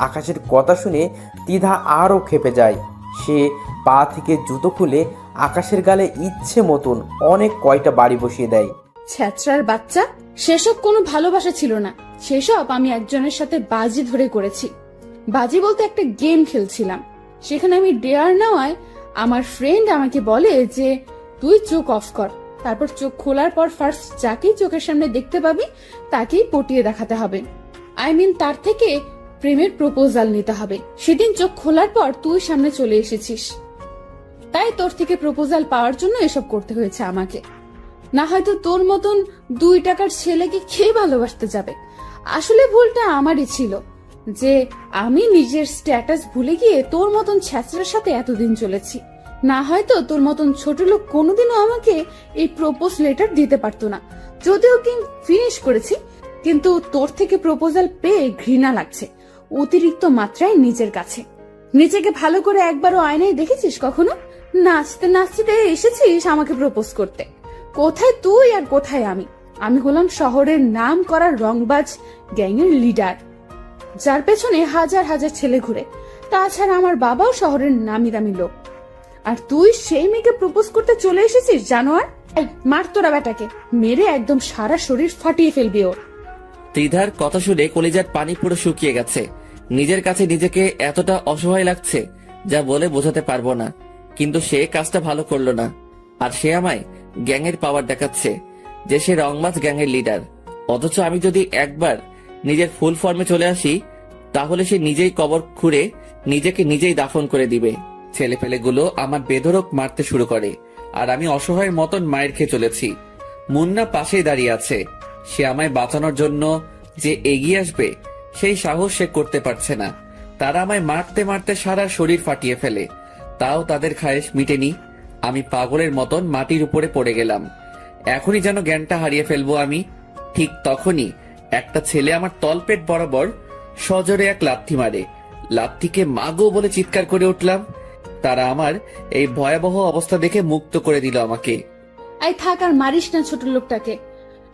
আকাশের কথা শুনে তিধা আরও ক্ষেপে যায়। সে পা থেকে জুতো খুলে আকাশের গালে ইচ্ছে মতন অনেক কয়টা বাড়ি বসিয়ে দেয়। ছ্যাচরার বাচ্চা, সেসব কোনো ভালোবাসা ছিল না। সেসব আমি একজনের সাথে বাজি ধরে করেছি। বাজি বলতে একটা গেম খেলছিলাম, সেখানে আমি ডেয়ার নেওয়ায় আমার ফ্রেন্ড আমাকে বলে যে তুই চোখ অফ কর, তারপর চোখ খোলার পর ফার্স্ট যাকেই চোখের সামনে দেখতে পাবি তাকেই পটিয়ে দেখাতে হবে। তার থেকে প্রেমের প্রপোজাল নিতে হবে। সেদিন চোখ খোলার পর তুই সামনে চলে এসেছিস, তাই তোর থেকে প্রপোজাল পাওয়ার জন্য এসব করতে হয়েছে আমাকে। না হয়তো তোর মতন 2 টাকার ছেলেকে খেয়ে ভালোবাসতে যাবে। আসলে ভুলটা আমারই ছিল যে আমি নিজের স্ট্যাটাস ভুলে গিয়ে তোর মতন ছ্যাচরার সাথে এতদিন চলেছি। না হয়তো তোর মতন ছোট লোক কোনোদিনও আমাকে এই প্রপোজ লেটার দিতে পারতো না। যদিও গেম ফিনিশ করেছি, কিন্তু তোর থেকে প্রপোজাল পেয়ে ঘৃণা লাগছে অতিরিক্ত মাত্রায় নিজের কাছে। নিজেকে ভালো করে একবারও আয়নায় দেখেছিস কখনো? নাচতে নাচতে এসেছিস আমাকে প্রপোজ করতে। কোথায় তুই আর কোথায় আমি? আমি হলাম শহরের নাম করা রংবাজ গ্যাংয়ের লিডার, যার পেছনে হাজার হাজার ছেলে ঘুরে। তাছাড়া আমার বাবাও শহরের নামি দামি লোক। আর তুই সেই মেয়েকে প্রপোজ করতে চলে এসেছিস জানোয়ার। মার তোরা বেটাকে, মেরে একদম সারা শরীর ফাটিয়ে ফেলবি ওর। ত্রিধার কথা শুনে কলিজার পানি পুরো শুকিয়ে গেছে। নিজের কাছে নিজেকে এতটা অসহায় লাগছে যা বলে বোঝাতে পারবো না। কিন্তু সে কাজটা ভালো করলো না, আর সে আমায় গ্যাংয়ের পাওয়ার দেখাচ্ছে যে সে রংবাজ গ্যাংয়ের লিডার। অথচ আমি যদি একবার নিজের ফুল ফর্মে চলে আসি তাহলে সে নিজেই কবর খুঁড়ে নিজেকে নিজেই দাফন করে দিবে। ছেলেপেলেগুলো আমার বেধড়ক মারতে শুরু করে, আর আমি অসহায়ের মতন মায়ের খেয়ে চলেছি। মুন্না পাশেই দাঁড়িয়ে আছে। সে আমায় বাঁচানোর জন্য যে এগিয়ে আসবে সেই সাহস সে করতে পারছে না। তারা আমায় মারতে মারতে সারা শরীর ফাটিয়ে ফেলে, তাও তাদের খায়েশ মিটেনি। আমি পাগলের মতন মাটির উপরে পড়ে গেলাম। এখনই যেন জ্ঞানটা হারিয়ে ফেলবো আমি। ঠিক তখনই একটা ছেলে আমার তলপেট বরাবর সজোরে এক লাথি মারে। লাথিকে মাগো বলে চিৎকার করে উঠলাম। তারা আমার এই ভয়াবহ অবস্থা দেখে মুক্ত করে দিল আমাকে। আই থাক, আর মারিস না ছোট লোকটাকে,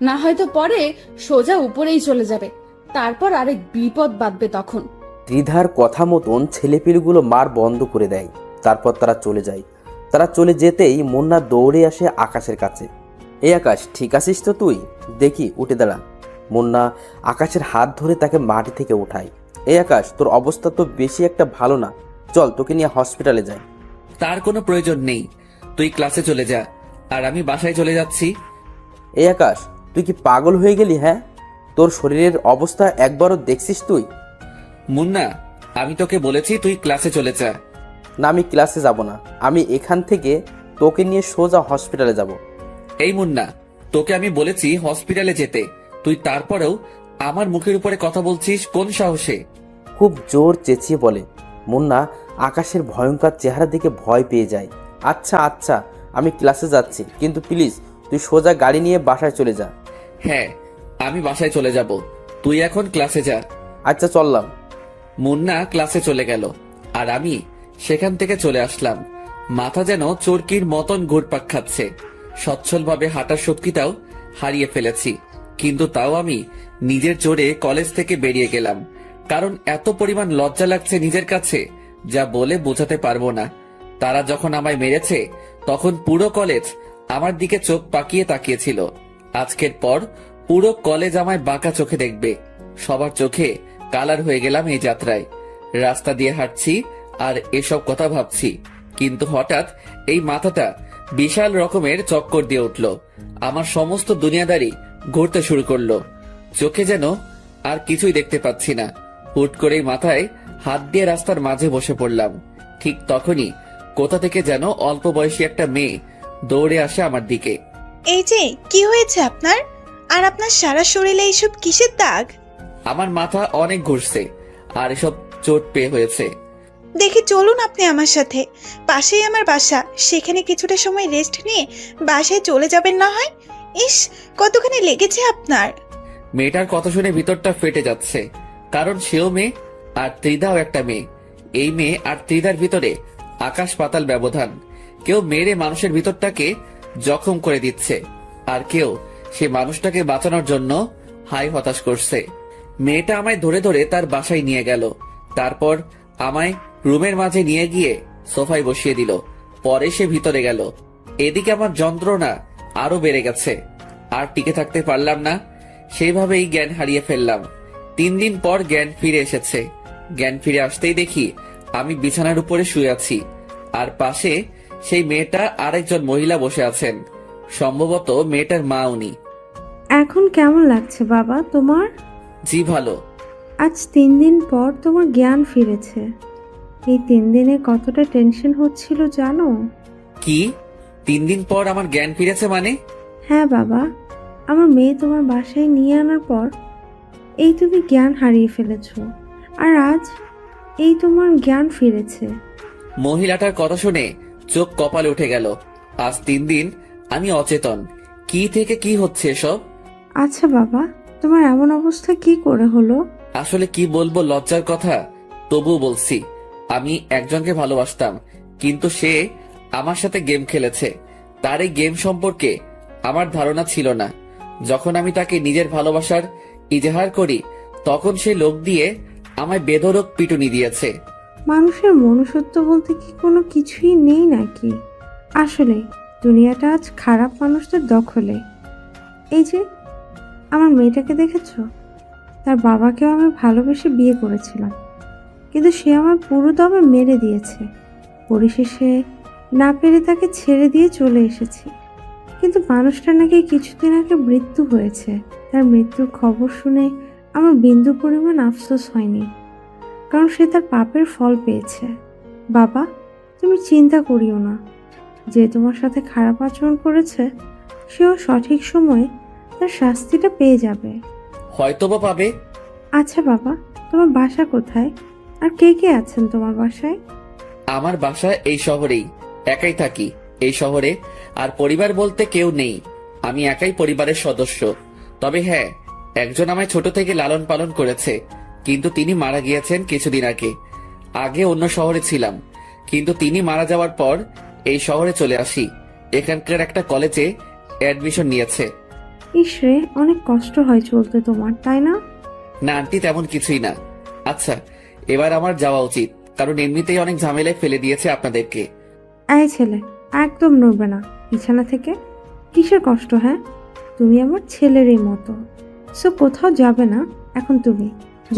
না হয়তো পরে সোজা উপরেই চলে যাবে, তারপর আরেক বিপদ বাঁধবে তখন। ত্রিধার কথা মতন ছেলেপিলেগুলো মার বন্ধ করে দেয়। তারপর তারা চলে যায়। তারা চলে যেতেই মুন্না দৌড়ে আসে আকাশের কাছে। এই আকাশ, ঠিক আছিস তো তুই? দেখি, উঠে দাঁড়া। মুন্না আকাশের হাত ধরে তাকে মাটি থেকে উঠায়। এই আকাশ, তোর অবস্থা তো বেশি একটা ভালো না, চল তোকে নিয়ে হসপিটালে যাই। তার কোনো প্রয়োজন নেই, তুই ক্লাসে চলে যা, আর আমি বাসায় চলে যাচ্ছি। এই আকাশ, তুই কি পাগল হয়ে গেলি? হ্যাঁ, তোর শরীরের অবস্থা একবারও দেখছিস তুই? মুন্না, আমি তোকে বলেছি তুই ক্লাসে চলে যা। না, আমি ক্লাসে যাব না, আমি এখান থেকে তোকে নিয়ে সোজা হসপিটালে যাব। এই মুন্না, তোকে আমি বলেছি হসপিটালে যেতে, তুই তারপরেও আমার মুখের উপরে কথা বলছিস কোন সাহসে? খুব জোর চেঁচিয়ে বলে। মুন্না আকাশের ভয়ঙ্কর চেহারা দেখে ভয় পেয়ে যায়। আচ্ছা আচ্ছা, আমি ক্লাসে যাচ্ছি, কিন্তু প্লিজ তুই সোজা গাড়ি নিয়ে বাসায় চলে যা। হ্যাঁ, আমি বাসায় চলে যাব, তুই এখন ক্লাসে যা। আচ্ছা, চললাম। মুন্না ক্লাসে চলে গেল, আর আমি সেখান থেকে চলে আসলাম। মাথা যেন চরকির মতন ঘুরপাক খাচ্ছে। সচ্ছলভাবে হাঁটার শক্তিটাও হারিয়ে ফেলেছি, কিন্তু তাও আমি নিজের জোরে কলেজ থেকে বেরিয়ে গেলাম। কারণ এত পরিমাণ লজ্জা লাগছে নিজের কাছে, যা বলে বোঝাতে পারবো না। তারা যখন আমায় মেরেছে, তখন পুরো কলেজ আমার দিকে চোখ পাকিয়ে তাকিয়েছিল। আজকের পর পুরো কলেজ আমায় বাঁকা চোখে দেখবে। সবার চোখে কালার হয়ে গেলাম এই যাত্রায়। রাস্তা দিয়ে হাঁটছি আর এসব কথা ভাবছি, কিন্তু হঠাৎ এই মাথাটা বিশাল রকমের চক্কর দিয়ে উঠল। আমার সমস্ত দুনিয়াদারি ঘুরতে শুরু করলো। চোখে যেন আর কিছুই দেখতে পাচ্ছি না। হুট করেই মাথায় হাত দিয়ে রাস্তার মাঝে বসে পড়লাম। ঠিক তখনই কোথা থেকে যেন অল্প বয়সী একটা মেয়ে দৌড়ে আসে আমার দিকে। এই যে, কি হয়েছে আপনার? আর আপনার সারা শরীরে এইসব কিসের দাগ? আমার মাথা অনেক ঘুরছে আর এসব চোট পেয়ে হয়েছে। দেখি চলুন আপনি আমার সাথে, পাশেই আমার বাসা, সেখানে কিছুটা সময় রেস্ট নিয়ে বাসায় চলে যাবেন না হয়। ইস, কতখানি লেগেছে আপনার। মেয়েটার কথা শুনে ভিতরটা ফেটে যাচ্ছে, কারণ সেও মেয়ে আর ত্রিধাও একটা মেয়ে। এই মেয়ে আর ত্রিধার ভিতরে আকাশ পাতাল ব্যবধান। কেউ মেরে মানুষের ভিতরটাকে জখম করে দিচ্ছে, আর কেউ সে মানুষটাকে বাঁচানোর জন্য হাই হতাশ করছে। মেয়েটা আমায় ধরে ধরে তার বাসায় নিয়ে গেল, তারপর আমায় রুমের মাঝে নিয়ে গিয়ে সোফায় বসিয়ে দিল। পরে সে ভিতরে গেল। এদিকে আমার যন্ত্রণা আরো বেড়ে গেছে, আর টিকে থাকতে পারলাম না। সেইভাবেই জ্ঞান হারিয়ে ফেললাম। 3 দিন পর জ্ঞান ফিরে এসেছে। জ্ঞান ফিরে আসতেই দেখি আমি বিছানার উপরে শুয়ে আছি, আর পাশে সেই মেয়েটা আরেকজন মহিলা বসে আছেন। সম্ভবত মেয়েটার মা উনি। এখন কেমন লাগছে বাবা তোমার? জি ভালো। আজ 3 দিন পর তোমার জ্ঞান ফিরেছে। এই 3 দিনে কতটা টেনশন হচ্ছিল জানো? কি 3 দিন পর আমার জ্ঞান ফিরেছে মানে? হ্যাঁ বাবা, আমার মেয়ে তোমার বাসায় নিয়ে আনার পর এই তুমি জ্ঞান হারিয়ে ফেলেছো, আর আজ এই তোমার জ্ঞান ফিরেছে। মহিলাটার কথা শুনে চোখ কপালে উঠে গেল। আজ 3 দিন আমি অচেতন। কি থেকে কি হচ্ছে এসব? আচ্ছা বাবা, তোমার এমন অবস্থা কি করে হলো? আসলে কি বলবো, লজ্জার কথা, তবুও বলছি। আমি একজনকে ভালোবাসতাম, কিন্তু সে আমার সাথে গেম খেলেছে। তার এই গেম সম্পর্কে আমার ধারণা ছিল না। যখন আমি তাকে নিজের ভালোবাসার ইজহার করি, তখন সে লোক দিয়ে আমায় বেধড়ক পিটুনি দিয়েছে। মানুষের মনুষ্যত্ব বলতে কি কোনো কিছুই নেই নাকি? আসলে দুনিয়াটা আজ খারাপ মানুষদের দখলে। এই যে আমার মেয়েটাকে দেখেছো? তার বাবাকেও আমি ভালোবেসে বিয়ে করেছিলাম, কিন্তু সে আমার পুরো দমে মেরে দিয়েছে। পরিশেষে না পেরে তাকে ছেড়ে দিয়ে চলে এসেছি। কিন্তু মানুষটা নাকি কিছুদিন আগে মৃত্যু হয়েছে। তার মৃত্যুর খবর শুনে আমার বিন্দু পরিমাণ আফসোস হয়নি, কারণ সে তার পাপের ফল পেয়েছে। বাবা, তুমি চিন্তা করিও না। যে তোমার সাথে খারাপ আচরণ করেছে, সেও সঠিক সময়ে তার শাস্তিটা পেয়ে যাবে। হয়তোবা পাবে। আচ্ছা বাবা, তোমার বাসা কোথায়? আর কে কে আছেন তোমার বাসায়? আমার বাসা এই শহরেই। একাই থাকি এই শহরে, আর পরিবার বলতে কেউ নেই। আমি একাই পরিবারের সদস্য। তবে হ্যাঁ, একজন আমায় ছোট থেকে লালন পালন করেছে, কিন্তু তিনি মারা গিয়েছেন কিছুদিন আগে। আগে অন্য শহরে ছিলাম, কিন্তু তিনি মারা যাওয়ার পর এই শহরে চলে আসি। এখানকার একটা কলেজে অ্যাডমিশন নিয়েছে। ইসরে, অনেক কষ্ট হয় চলতে তোমার, তাই না? না আন্টি, তেমন কিছুই না। আচ্ছা, এবার আমার যাওয়া উচিত, কারণ এমনিতেই অনেক ঝামেলায় ফেলে দিয়েছে আপনাদেরকে। এই ছেলে, একদম নড়বে না বিছানা থেকে। কিসের কষ্ট? হ্যাঁ, তুমি আমার ছেলেরই মতো। সো কোথাও যাবে না এখন তুমি।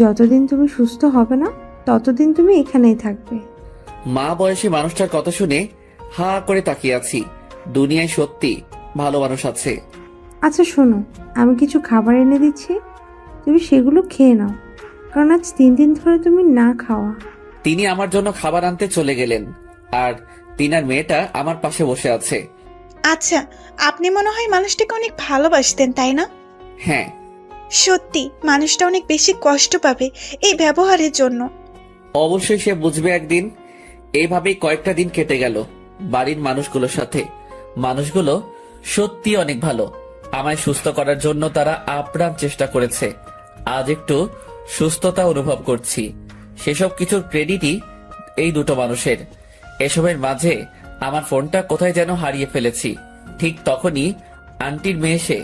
যতদিন তুমি সুস্থ হবে না ততদিন তুমি এখানেই থাকবে। মা বয়সী মানুষটার কথা শুনে হা করে তাকিয়ে আছি। দুনিয়ায় সত্যি ভালো মানুষ আছে। আচ্ছা শোনো, আমি কিছু খাবার এনে দিচ্ছি, তুমি সেগুলো খেয়ে নাও, কারণ আজ 3 দিন ধরে তুমি না খাওয়া। তিনি আমার জন্য খাবার আনতে চলে গেলেন, আর তিনার মেয়েটা আমার পাশে বসে আছে। আচ্ছা, আপনি মনে হয় মানুষটাকে অনেক ভালোবাসতেন, তাই না? হ্যাঁ, সত্যি মানুষটা অনেক বেশি কষ্ট পাবে এই ব্যবহারের জন্য। অবশ্যই সে বুঝবে একদিন। এইভাবেই কয়েকটা দিন কেটে গেল বাড়ির মানুষগুলোর সাথে। মানুষগুলো সত্যি অনেক ভালো। আমায় সুস্থ করার জন্য তারা আপ্রাণ চেষ্টা করেছে। আজ একটু সুস্থতা অনুভব করছি। সেসব কিছুর ক্রেডিটই এই দুটো মানুষের। এসবের মাঝে আমার ফোনটা কোথায় যেন হারিয়ে ফেলেছি। ঠিক তখনই আন্টির মেয়ে এসে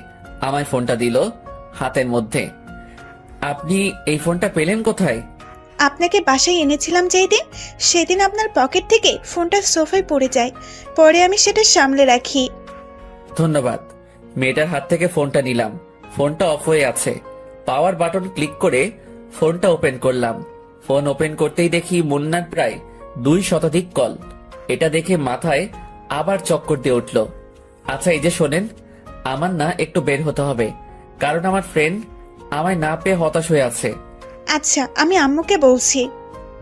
আমায় ফোনটা দিল হাতের মধ্যে। আপনি এই ফোনটা পেলেন কোথায়? আপনাকে বাসায় এনেছিলাম যেই দিন, সেদিন আপনার পকেট থেকে ফোনটা সোফায় পড়ে যায়, পরে আমি সেটা সামলে রাখি। ধন্যবাদ। মেয়েটার হাত থেকে ফোনটা নিলাম। ফোনটা অফ হয়ে আছে। পাওয়ার বাটন ক্লিক করে ফোনটা ওপেন করলাম। ফোন ওপেন করতেই দেখি মুন্নার প্রায় 2 শতাধিক কল। এটা দেখে মাথায় আবার চক্কর দিয়ে উঠল। আচ্ছা এই যে শোনেন, আমার না একটু বের হতে হবে, কারণ আমার ফ্রেন্ড আমায় না পেয়ে হতাশ হয়ে আছে। আচ্ছা, আমি আম্মুকে বলছি।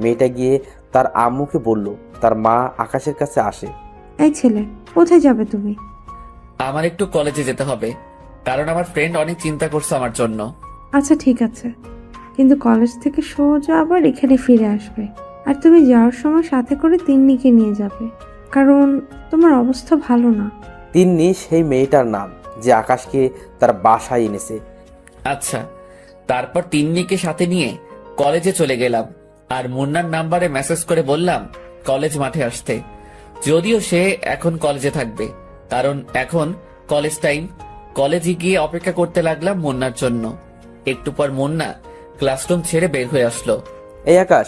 মেয়েটা গিয়ে তার আম্মুকে বলল তার মা আকাশের কাছে আসে। এই ছেলে, কোথায় যাবে তুমি? আমার একটু কলেজে যেতে হবে, কারণ আমার ফ্রেন্ড অনেক চিন্তা করছে আমার জন্য। আচ্ছা ঠিক আছে, কিন্তু কলেজ থেকে সোজা আবার এখানে ফিরে আসবে। আর তুমি যাওয়ার সময় সাথে করে তিন্নিকে নিয়ে যাবে, কারণ তোমার অবস্থা ভালো না। তিন্নি সেই মেয়েটার নাম যে আকাশকে তার বাসায় এনেছে। আচ্ছা, তারপর তিন্নিকে সাথে নিয়ে কলেজে চলে গেলাম, আর মুন্নার নাম্বারে মেসেজ করে বললাম কলেজ মাঠে আসতে। যদিও সে এখন কলেজে থাকবে, কারণ এখন কলেজ টাইম। কলেজে গিয়ে অপেক্ষা করতে লাগলাম মুন্নার জন্য। একটু পর মুন্না ক্লাসরুম ছেড়ে বের হয়ে আসলো। এই আকাশ,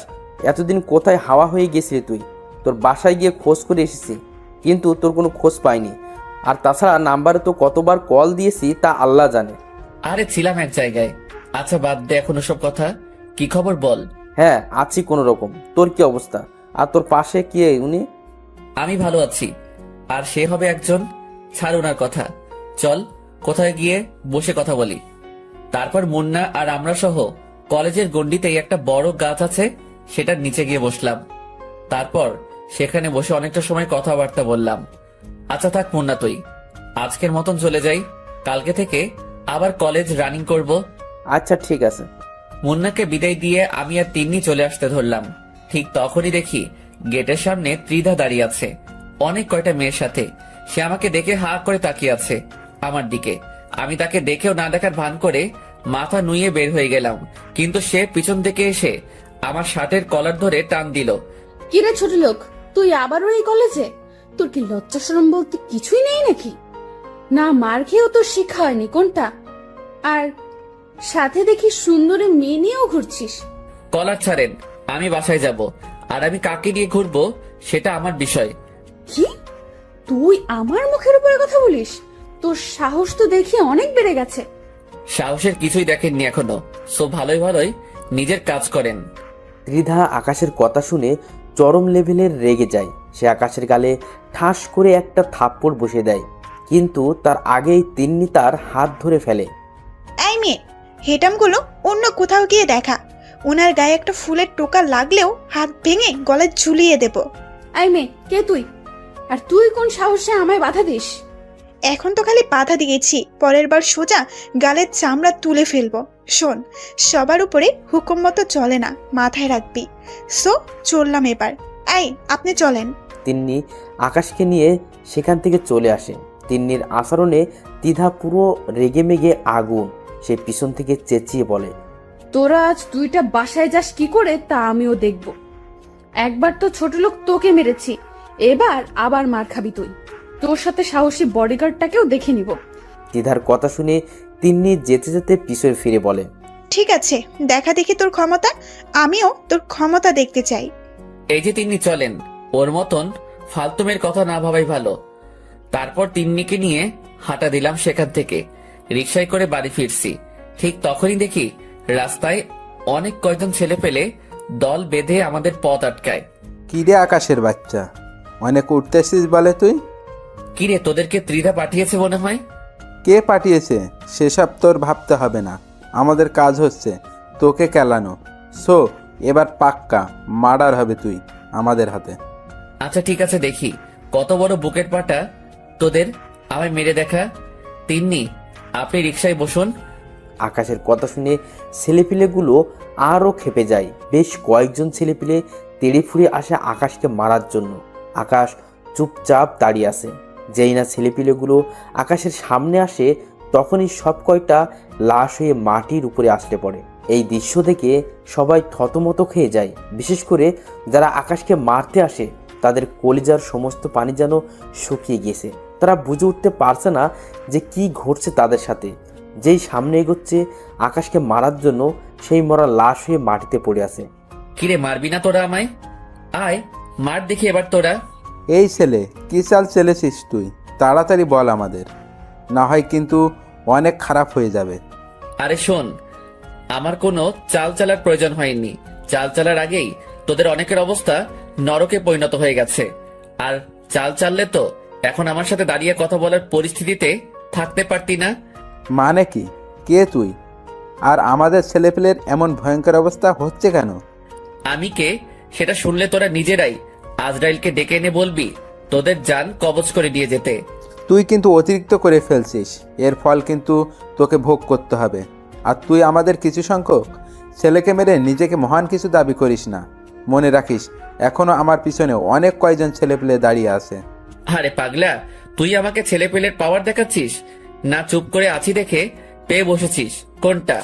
এতদিন কোথায় হাওয়া হয়ে গেছিলি তুই? তোর বাসায় গিয়ে খোঁজ করে এসেছি, কিন্তু তোর কোনো খোঁজ পাইনি। আর তাছাড়া নাম্বারে তো কতবার কল দিয়েছি তা আল্লাহ জানে। আরে ছিলাম এক জায়গায়। আচ্ছা বাদ দে এখন ওসব কথা, কি খবর বল। হ্যাঁ আছি কোনো রকম। তোর কি অবস্থা? আর তোর পাশে কি উনি? আমি ভালো আছি, আর সে হবে একজন। ছাড় ওনার কথা, চল কোথায় গিয়ে বসে কথা বলি। তারপর মুন্না আর আমরা সহ কলেজের গন্ডিতেই একটা বড় গাছ আছে, সেটার নিচে গিয়ে বসলাম। তারপর সেখানে বসে অনেকটা সময় কথাবার্তা বললাম। আচ্ছা থাক মুন্না, তুই আজকের মতন চলে যাই, কালকে থেকে আবার কলেজ রানিং করব। আচ্ছা ঠিক আছে। মুন্নাকে বিদায় দিয়ে আমি আর তিন্নি চলে আসতে ধরলাম। ঠিক তখনই দেখি গেটের সামনে ত্রিধা দাঁড়িয়ে আছে অনেক কয়টা মেয়ের সাথে। সে আমাকে দেখে হা করে তাকিয়ে আছে আমার দিকে। আমি তাকে দেখেও না দেখার ভান করে মাথা নুয়ে বের হয়ে গেলাম, কিন্তু সে পিছন থেকে এসে আমার শার্টের কলার ধরে টান দিল। কিরে ছোট লোক, তুই আবারও এই কলেজে? তোর কি লজ্জা শরম বলতে কিছুই নেই নাকি? না মার খেয়েও তোর শিক্ষা হয়নি কোনটা? আর সাথে দেখি সুন্দরী মেয়ে নিয়েও ঘুরছিস। কলার ছাড়েন, আমি বাসায় যাব, আর আমি কাকে নিয়ে ঘুরবো সেটা আমার বিষয়। কি? তুই আমার মুখের উপরে কথা বলিস? তোর সাহস তো দেখি অনেক বেড়ে গেছে। সাহসের কিছুই দেখেননি এখনো, সো ভালোই ভালোই নিজের কাজ করেন। ত্রিধা আকাশের কথা শুনে চরম লেভেলের রেগে যায়। সে আকাশের গালে ঠাস করে একটা থাপ্পড় বসে দেয়, কিন্তু তার আগেই তিন্নি তার হাত ধরে ফেলে। এই মেয়ে, হেটামগুলো অন্য কোথাও গিয়ে দেখা। ওনার গায়ে একটা ফুলের টোকা লাগলেও হাত ভেঙে গলায় ঝুলিয়ে দেব। আই মে, কে তুই? আর তুই কোন সাহসে আমায় বাধা দিস? এখন তো খালি বাধা দিয়েছি, পরের বার সোজা গালের চামড়া তুলে ফেলবো। শোন, সবার উপরে হুকুম মতো চলে না, মাথায় রাখবি। সো চললাম এবার। এই আপনি চলেন। তিন্নি আকাশকে নিয়ে সেখান থেকে চলে আসে। তিন্নির আচরণে দ্বিধা পুরো রেগে মেগে আগুন। সে পিছন থেকে চেঁচিয়ে বলে, তোরা আজ দুইটা বাসায় যাস কি করে তা আমিও দেখব। একবার তো ছোট লোক তোকে মেরেছি, এবার আবার মার খাবি তুই। তোর সাথে সাহসী বডিগার্ডটাকেও দেখে নিব। দ্বিধার কথা শুনে তিন্নি যেতে যেতে পিছনে ফিরে বলে, ঠিক আছে, দেখা দেখি তোর ক্ষমতা। আমিও তোর ক্ষমতা দেখতে চাই। এই যে তিনি চলেন, ওর মতন ফালতুমের কথা না ভাবাই ভালো। তারপর তিন্নিকে নিয়ে হাঁটা দিলাম সেখান থেকে। রিকশায় করে বাড়ি ফিরছি। ঠিক তখনই দেখি রাস্তায় অনেক কয়জন ছেলে পেলে দল বেঁধে আমাদের পথ আটকায়। কি রে আকাশের বাচ্চা, অনেক উঠতেছিস বলে তুই? কিরে, তোদেরকে ত্রিধা পাঠিয়েছে মনে হয়? কে পাঠিয়েছে সেসব তোর ভাবতে হবে না, আমাদের কাজ হচ্ছে তোকে কেলানো। সো এবার পাক্কা মার্ডার হবে তুই আমাদের হাতে। আচ্ছা ঠিক আছে, দেখি কত বড় বুকেট পাটা তোদের, আমায় মেরে দেখা। তিন্নি, আপনি রিকশায় বসুন। আকাশের কথা শুনে ছেলেপিলেগুলো আরও ক্ষেপে যায়। বেশ কয়েকজন ছেলেপিলে তেড়ে ফুড়ে আসে আকাশকে মারার জন্য। আকাশ চুপচাপ দাঁড়িয়ে আছে। যেই না ছেলেপিলেগুলো আকাশের সামনে আসে তখনই সব কয়টা লাশ হয়ে মাটির উপরে আসলে পড়ে। এই দৃশ্য দেখে সবাই থতমত খেয়ে যায়। বিশেষ করে যারা আকাশকে মারতে আসে তাদের কলিজার সমস্ত পানি যেন শুকিয়ে গিয়েছে। তারা বুঝে উঠতে পারছে না যে কি ঘটছে তাদের সাথে। যেই সামনে এগোচ্ছে আকাশকে মারার জন্য সেই মরা লাশ হয়ে মাটিতে পড়ে আছে। কিরে, মারবি না তোরা আমায়? আয় মার দেখি এবার তোরা। এই ছেলে, কি চাল চেলেছিস তুই? তাড়াতাড়ি বল আমাদের, না হয় কিন্তু অনেক খারাপ হয়ে যাবে। আরে শোন, আমার কোনো চাল চালার প্রয়োজন হয়নি। চাল চালার আগেই তোদের অনেকের অবস্থা নরকে পরিণত হয়ে গেছে। আর চাল চাললে তো এখন আমার সাথে দাঁড়িয়ে কথা বলার পরিস্থিতিতে থাকতে পারতি না। মানে কি? কে তুই? আর আমাদের ছেলেপেলের এমন ভয়ঙ্কর অবস্থা হচ্ছে কেন? আমি কে সেটা শুনলে তোরা নিজেরাই আজরাইলকে ডেকে এনে বলবি তোদের জান কবজ করে দিয়ে যেতে। তুই কিন্তু অতিরিক্ত করে ফেলছিস, এর ফল কিন্তু তোকে ভোগ করতে হবে। আর তুই আমাদের কিছু সংখ্যক ছেলেকে মেরে নিজেকে মহান কিছু দাবি করিস না। মনে রাখিস, এখনো আমার পিছনে অনেক কয়জন ছেলেপেলে দাঁড়িয়ে আছে। আরে পাগলা, তুই আমাকে ছেলে পেলের পাওয়ার দেখাচ্ছিস না? চুপ করে আছি দেখে পেয়ে বসেছিস কোনটা?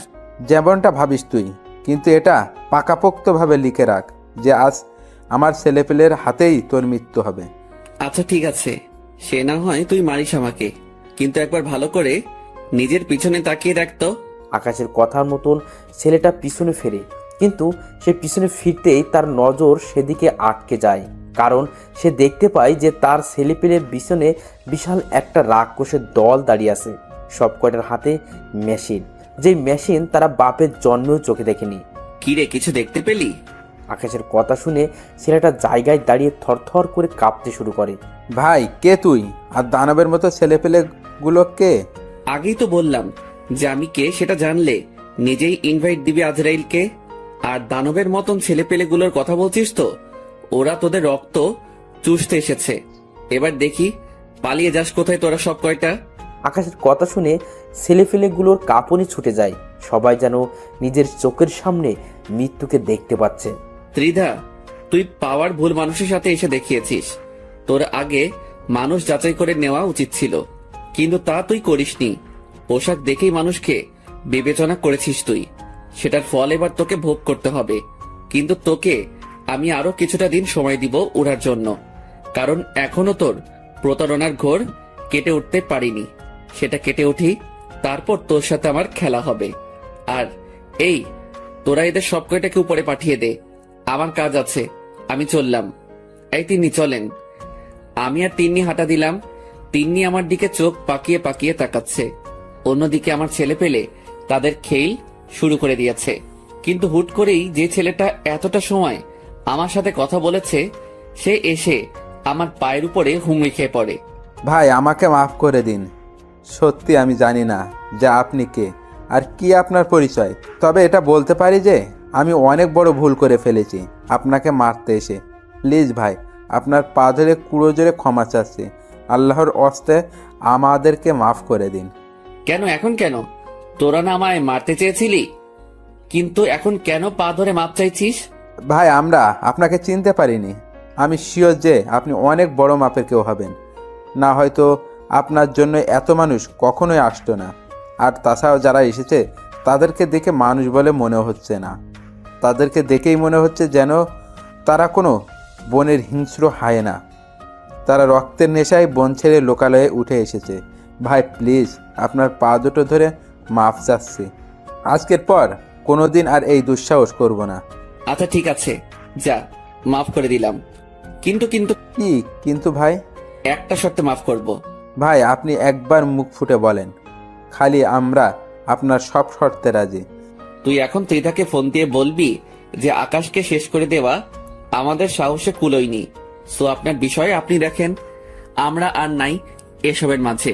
যেমনটা ভাবিস তুই, কিন্তু এটা পাকাপোক্তভাবে লিখে রাখ যে আজ আমার ছেলেপেলের হাতেই তোর মৃত্যু হবে। আচ্ছা ঠিক আছে, সে না হয় তুই মারিস আমাকে, কিন্তু একবার ভালো করে নিজের পিছনে তাকিয়ে দেখতো। আকাশের কথার মতন ছেলেটা পিছনে ফেরে, কিন্তু সে পিছনে ফিরতেই তার নজর সেদিকে আটকে যায়। কারণ সে দেখতে পায় যে তার ছেলেপেলের পিছনে বিশাল একটা রাক্ষসের দল দাঁড়িয়ে আছে। সব কয়টার হাতে মেশিন, যেই মেশিন তারা বাপের জন্মেও চোখে দেখেনি। কিরে, কিছু দেখতে পেলি? আকাশের কথা শুনে ছেলেটা জায়গায় দাঁড়িয়ে থরথর করে কাঁপতে শুরু করে। ভাই, কে তুই? আর দানবের মতো ছেলেপেলেগুলো কে? আগেই তো বললাম যে আমি কে সেটা জানলে নিজেই ইনভাইট দিবি আজরাইলকে। আর দানবের মতন ছেলে পেলেগুলোর কথা বলছিস তো, ওরা তোদের রক্ত চুষতে এসেছে। এবার দেখি পালিয়ে যাস কোথায় তোরা সব কয়টা। আকাশের কথা শুনে ছেলেপেলেগুলোর কাঁপুনি ছুটে যায়। সবাই যেন নিজের চোখের সামনে মৃত্যুকে দেখতে পাচ্ছে। ত্রিধা, তুই পাওয়ার ভুল মানুষের সাথে এসে দেখিয়েছিস। তোর আগে মানুষ যাচাই করে নেওয়া উচিত ছিল, কিন্তু তা তুই করিসনি। পোশাক দেখেই মানুষকে বিবেচনা করেছিস তুই। সেটার ফল এবার তোকে ভোগ করতে হবে। কিন্তু তোকে আমি আরো কিছুটা দিন সময় দিব উড়ার জন্য, কারণ এখনো তোর প্রতারণার ঘোর কেটে উঠতে পারিনি। সেটা কেটে উঠি, তারপর তোর সাথে আমার খেলা হবে। আর এই, তোরা এদের সব কয়টাকে উপরে পাঠিয়ে দে, আমার কাজ আছে, আমি চললাম। এই তিন্নি চলেন। আমি আর তিন্নি হাঁটা দিলাম। তিন্নি আমার দিকে চোখ পাকিয়ে পাকিয়ে তাকাচ্ছে। অন্যদিকে আমার ছেলে পেলে তাদের খেল শুরু করে দিয়েছে। কিন্তু হুট করেই যে ছেলেটা এতটা সময় আমার সাথে কথা বলেছে, সে এসে আমার পায়ের উপরে হুমড়ি খেয়ে পড়ে। ভাই, আমাকে মাফ করে দিন। সত্যি আমি জানি না যে আপনি কে আর কি আপনার পরিচয়। তবে এটা বলতে পারি যে আমি অনেক বড় ভুল করে ফেলেছি আপনাকে মারতে এসে। প্লিজ ভাই, আপনার পা ধরে কুড়ো জোরে ক্ষমা চাচ্ছি। আল্লাহর ওয়াস্তে আমাদেরকে মাফ করে দিন। কেন? এখন কেন? তোরা না আমায় মারতে চেয়েছিলি, কিন্তু এখন কেন পা ধরে মাপ চাইছিস? ভাই, আমরা আপনাকে চিনতে পারিনি। আমি শিওর যে আপনি অনেক বড় মাপের কেউ হবেন, না হয়তো আপনার জন্য এত মানুষ কখনোই আসতো না। আর তাছাড়াও যারা এসেছে তাদেরকে দেখে মানুষ বলে মনে হচ্ছে না, তাদেরকে দেখেই মনে হচ্ছে যেন তারা কোনো বনের হিংস্র হায়েনা। তারা রক্তের নেশায় বন ছেড়ে লোকালয়ে উঠে এসেছে। ভাই প্লিজ, আপনার পা দুটো ধরে মাফ চাচ্ছি। আজকের পর কোনোদিন আর এই দুঃসাহস করব না। আচ্ছা ঠিক আছে, যা, মাফ করে দিলাম। কিন্তু কিন্তু কি কিন্তু ভাই? একটা শর্তে মাফ করব। ভাই আপনি একবার মুখ ফুটে বলেন, খালি আমরা আপনার সব শর্তে রাজি। তুই এখন ত্রিধাকে ফোন দিয়ে বলবি যে আকাশকে শেষ করে দেওয়া আমাদের সাহসে কুলোয়নি। সো আপনার বিষয়ে আপনি দেখেন, আমরা আর নাই এসবের মাঝে।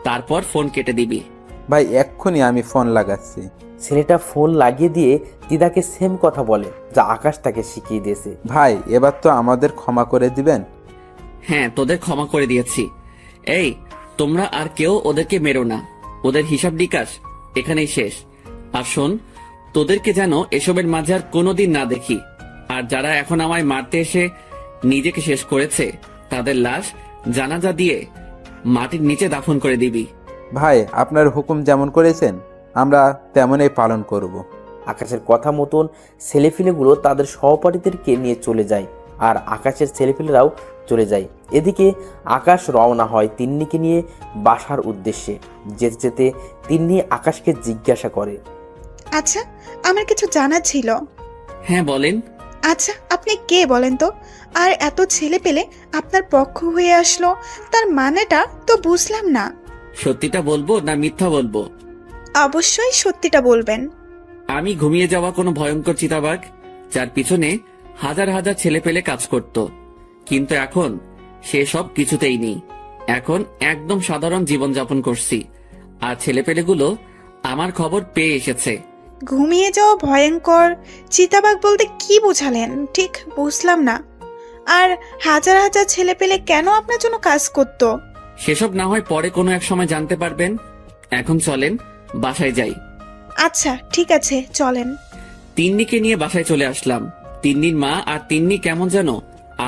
তারপর ফোন কেটে দিবি। ভাই এক্ষুনি আমি ফোন লাগাচ্ছি। ছেলেটা ফোন লাগিয়ে দিয়ে দিদাকে সেম কথা বলে যা আকাশ তাকে শিখিয়ে দিয়েছে। ভাই এবার তো আমাদের ক্ষমা করে দিবেন। হ্যাঁ, তোদের ক্ষমা করে দিয়েছি। এই, তোমরা আর কেউ ওদেরকে মেরো না। ওদের হিসাব নিকাশ এখানেই শেষ। আর শোন, তোদেরকে যেন এসবের মাঝে আর কোনোদিন না দেখি। আর যারা এখন আমায় মারতে এসে নিজেকে শেষ করেছে, তাদের লাশ জানাজা দিয়ে মাটির নিচে দাফন করে দিবি। ভাই আপনার হুকুম যেমন করেছেন আমরা তেমনই পালন করব। আকাশের কথা মতন ছেলেপিলেগুলো তাদের সহপাঠীদেরকে নিয়ে চলে যায়, আর আকাশের ছেলেপিলেরাও চলে যায়। এদিকে আকাশ রওনা হয় তিন্নিকে নিয়ে বাসার উদ্দেশ্যে। যেতে যেতে তিন্নি আকাশকে জিজ্ঞাসা করে, আচ্ছা, আমার কিছু জানা ছিল। হ্যাঁ বলেন। আচ্ছা, আপনি কে বলেন তো? আর এত ছেলে পেলে আপনার পক্ষ হয়ে আসলো, তার মানেটা তো বুঝলাম না। সত্যিটা বলবো না মিথ্যা বলবো? অবশ্যই সত্যিটা বলবেন। আমি ঘুমিয়ে যাওয়া কোনো ভয়ঙ্কর চিতাবাঘ, যার পিছনে হাজার হাজার ছেলে পেলে কাজ করত। কিন্তু এখন সেসব কিছুতেই নেই। এখন একদম সাধারণ জীবনযাপন করছি। আর ছেলেপেলেগুলো আমার খবর পেয়ে এসেছে। ঘুমিয়ে যাওয়া ভয়ঙ্কর চিতাবাঘ বলতে কি বোঝালেন ঠিক বুঝলাম না। আর হাজার হাজার ছেলে পেলে কেন আপনার জন্য কাজ করতো? সেসব না হয় পরে কোনো এক সময় জানতে পারবেন। এখন চলেন বাসায় যাই। আচ্ছা ঠিক আছে, চলেন। তিন্নিকে নিয়ে বাসায় চলে আসলাম। তিন্নির মা আর তিন্নি কেমন যেন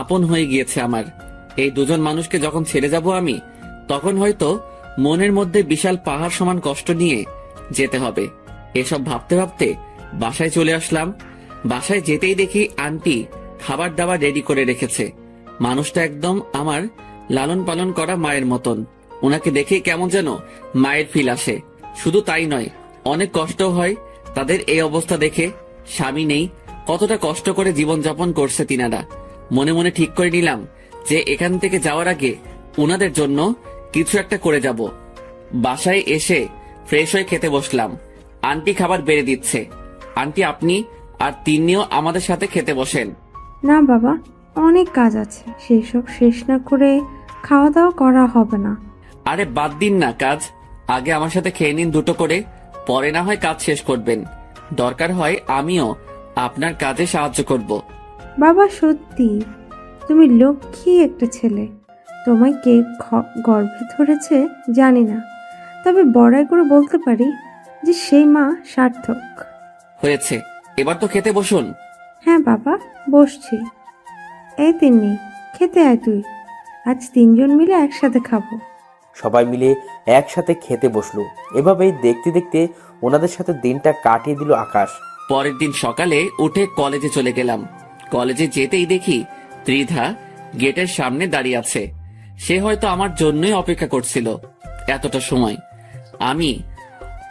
আপন হয়ে গিয়েছে আমার। এই দুজন মানুষকে যখন ছেড়ে যাব আমি, তখন হয়তো মনের মধ্যে বিশাল পাহাড় সমান কষ্ট নিয়ে যেতে হবে। এসব ভাবতে ভাবতে বাসায় চলে আসলাম। বাসায় যেতেই দেখি আন্টি খাবার দাবার রেডি করে রেখেছে। মানুষটা একদম আমার লালন পালন করা মায়ের মতন। ওনাকে দেখে কেমন যেন মায়ের ফিল আসে। শুধু তাই নয়, অনেক কষ্ট হয় তাদের এই অবস্থা দেখে। স্বামী নেই, কতটা কষ্ট করে জীবনযাপন করছে তিনারা। মনে মনে ঠিক করে নিলাম যে এখান থেকে যাওয়ার আগে ওনাদের জন্য কিছু একটা করে যাব। বাসায় এসে ফ্রেশ হয়ে খেতে বসলাম। আন্টি খাবার বেড়ে দিচ্ছে। আন্টি, আপনি আর তিন্নিও আমাদের সাথে খেতে বসেন। না বাবা, অনেক কাজ আছে, সেই সব শেষ না করে খাওয়া দাওয়া করা হবে না। আরে বাদ দিন না কাজ, আগে আমার সাথে খেয়ে নিন দুটো করে, পরে না হয় কাজ শেষ করবেন। দরকার হয় আমিও আপনার কাজে সাহায্য করব। বাবা সত্যি তুমি লক্ষ্মী একটা ছেলে। তোমায় কে গর্ভে ধরেছে জানি না, তবে বড়াই করে বলতে পারি যে সেই মা সার্থক। হয়েছে, এবার তো খেতে বসুন। হ্যাঁ বাবা, বসছি। এই তিন্নি, খেতে আয় তুই, আজ তিনজন মিলে একসাথে খাবো। সবাই মিলে একসাথে খেতে বসলো। এভাবেই দেখতে দেখতে ওনাদের সাথে দিনটা কাটিয়ে দিল আকাশ। পরের দিন সকালে উঠে কলেজে চলে গেলাম। কলেজে যেতেই দেখি ত্রিধা গেটের সামনে দাঁড়িয়ে আছে। সে হয়তো আমার জন্যই অপেক্ষা করছিল এতটা সময়। আমি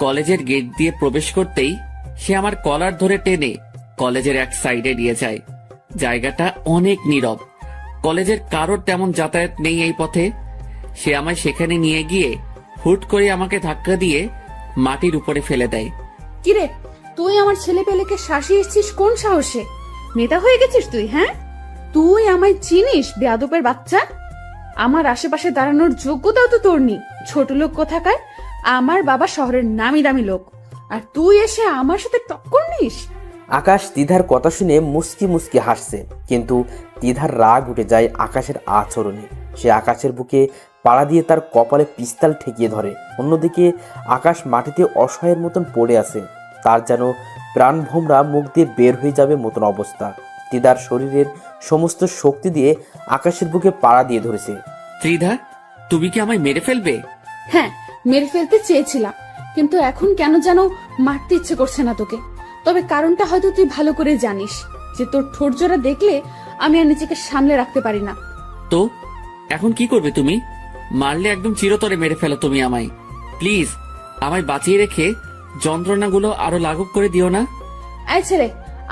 কলেজের গেট দিয়ে প্রবেশ করতেই সে আমার কলার ধরে টেনে কলেজের এক সাইডে নিয়ে যায়। জায়গাটা অনেক নীরব, কলেজের কারোর তেমন যাতায়াত নেই এই পথে। সে আমায় সেখানে নিয়ে গিয়ে হুট করে আমাকে ধাক্কা দিয়ে মাটির উপরে ফেলে দেয়। কিরে, তুই আমার ছেলে পেলেকে শাসিয়ে এসছিস কোন সাহসে? নেতা হয়ে গেছিস তুই? হ্যাঁ, তুই আমায় চিনিস বেয়াদবের বাচ্চা? আমার আশেপাশে দাঁড়ানোর যোগ্যতাও তো তোর নেই, ছোট লোক কোথাকার। আমার বাবা শহরের নামি দামি লোক, আর তুই এসে আমার সাথে টক্কর নিস? আকাশ তিধার কথা শুনে মুস্কি মুস্কি হাসছে, কিন্তু তিধার রাগ উঠে যায় আকাশের আচরণে। সে আকাশের বুকে পাড়া দিয়ে তার কপালে পিস্তল ঠেকিয়ে ধরে। অন্যদিকে আকাশ মাটিতে অসহায়ের মতন পড়ে আছে, তার যেন প্রাণভোমরা মুখ দিয়ে বের হয়ে যাবে মতন অবস্থা। তিধার শরীরের সমস্ত শক্তি দিয়ে আকাশের বুকে পাড়া দিয়ে ধরেছে। ত্রিধা, তুমি কি আমায় মেরে ফেলবে? হ্যাঁ, মেরে ফেলতে চেয়েছিলাম, কিন্তু এখন কেন যেন মারতে ইচ্ছে করছে না তোকে। তবে কারণটা হয়তো তুই ভালো করে জানিস, যে তোর ঠোঁটজোড়া দেখলে আমি আর নিজেকে সামলে রাখতে পারি না। তো এখন কি করবে তুমি? মারলে একদম চিরতরে মেরে ফেলো তুমি আমায়। প্লিজ আমায় বাঁচিয়ে রেখে যন্ত্রণাগুলো আরো লাঘব করে দিও না। এই ছেলে,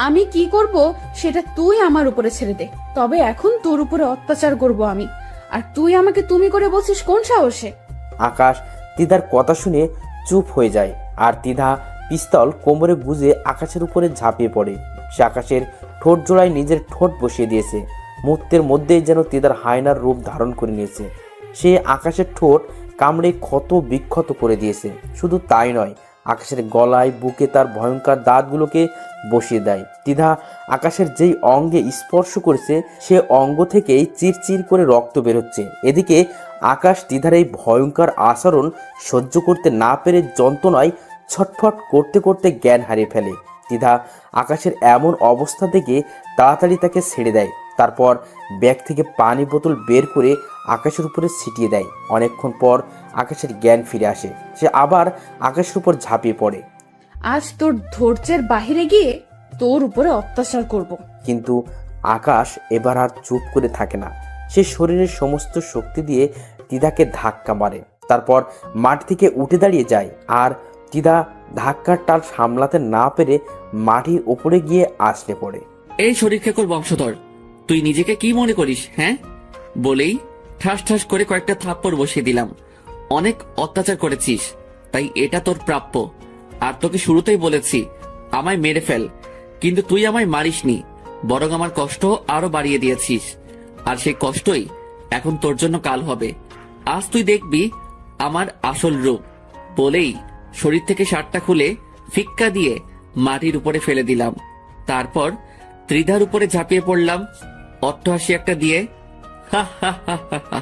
আমি কি করব সেটা তুই আমার উপরে ছেড়ে দে। তবে এখন তোর উপরে অত্যাচার করব আমি, আর তুই আমাকে তুমি করে বলছিস কোন সাহসে? আকাশ তিধার কথা শুনে চুপ হয়ে যায়, আর তিধা পিস্তল কোমরে গুজে আকাশের উপরে ঝাঁপিয়ে পড়ে। সে আকাশের ঠোঁট জোড়ায় নিজের ঠোঁট বসিয়ে দিয়েছে। মুহূর্তের মধ্যেই যেন তিধার হায়নার রূপ ধারণ করে নিয়েছে। সে আকাশের ঠোঁট কামড়ে ক্ষত বিক্ষত করে দিয়েছে। শুধু তাই নয়, আকাশের গলায় বুকে তার ভয়ঙ্কর দাঁতগুলোকে বসিয়ে দেয়। তিধা আকাশের যেই অঙ্গে স্পর্শ করেছে সে অঙ্গ থেকেই চিরচির করে রক্ত বেরোচ্ছে। এদিকে আকাশ তিধার এই ভয়ঙ্কর আচরণ সহ্য করতে না পেরে যন্ত্রণায় ছটফট করতে করতে জ্ঞান হারিয়ে ফেলে। তিধা আকাশের এমন অবস্থা দেখে তাড়াতাড়ি তাকে ছেড়ে দেয়। তারপর ব্যাগ থেকে পানি বোতল বের করে আকাশের উপরে ছিটিয়ে দেয়। অনেকক্ষণ পর আকাশের জ্ঞান ফিরে আসে। সে আবার আকাশের উপর ঝাঁপিয়ে পড়ে। আজ তোর ধৈর্যের বাহিরে গিয়ে তোর উপরে অত্যাচার করব। কিন্তু আকাশ এবার আর চুপ করে থাকে না। সে শরীরের সমস্ত শক্তি দিয়ে তিধাকে ধাক্কা মারে। তারপর মাঠ থেকে উঠে দাঁড়িয়ে যায়, আর তিধা ধাক্কার টাল সামলাতে না পেরে মাটির ওপরে গিয়ে আছড়ে পড়ে। এই শরীর খেকর বংশধর, তুই নিজেকে কি মনে করিস? হ্যাঁ, বলেই ঠাস ঠাস করে কয়েকটা থাপ্পড় বসিয়ে দিলাম। অনেক অত্যাচার করেছিস, তাই এটা তোর প্রাপ্য। আর তোকে শুরুতেই বলেছি আমায় মেরে ফেল, কিন্তু তুই আমায় মারিসনি, বরং আমার কষ্ট আরো বাড়িয়ে দিয়েছিস। আর সেই কষ্টই এখন তোর জন্য কাল হবে। আজ তুই দেখবি আমার আসল রূপ। বলেই শরীর থেকে শার্টটা খুলে ফিক্কা দিয়ে মাটির উপরে ফেলে দিলাম। তারপর ত্রিধার উপরে ঝাঁপিয়ে পড়লাম অট্টহাসি একটা দিয়ে। হা হা হা হা হা।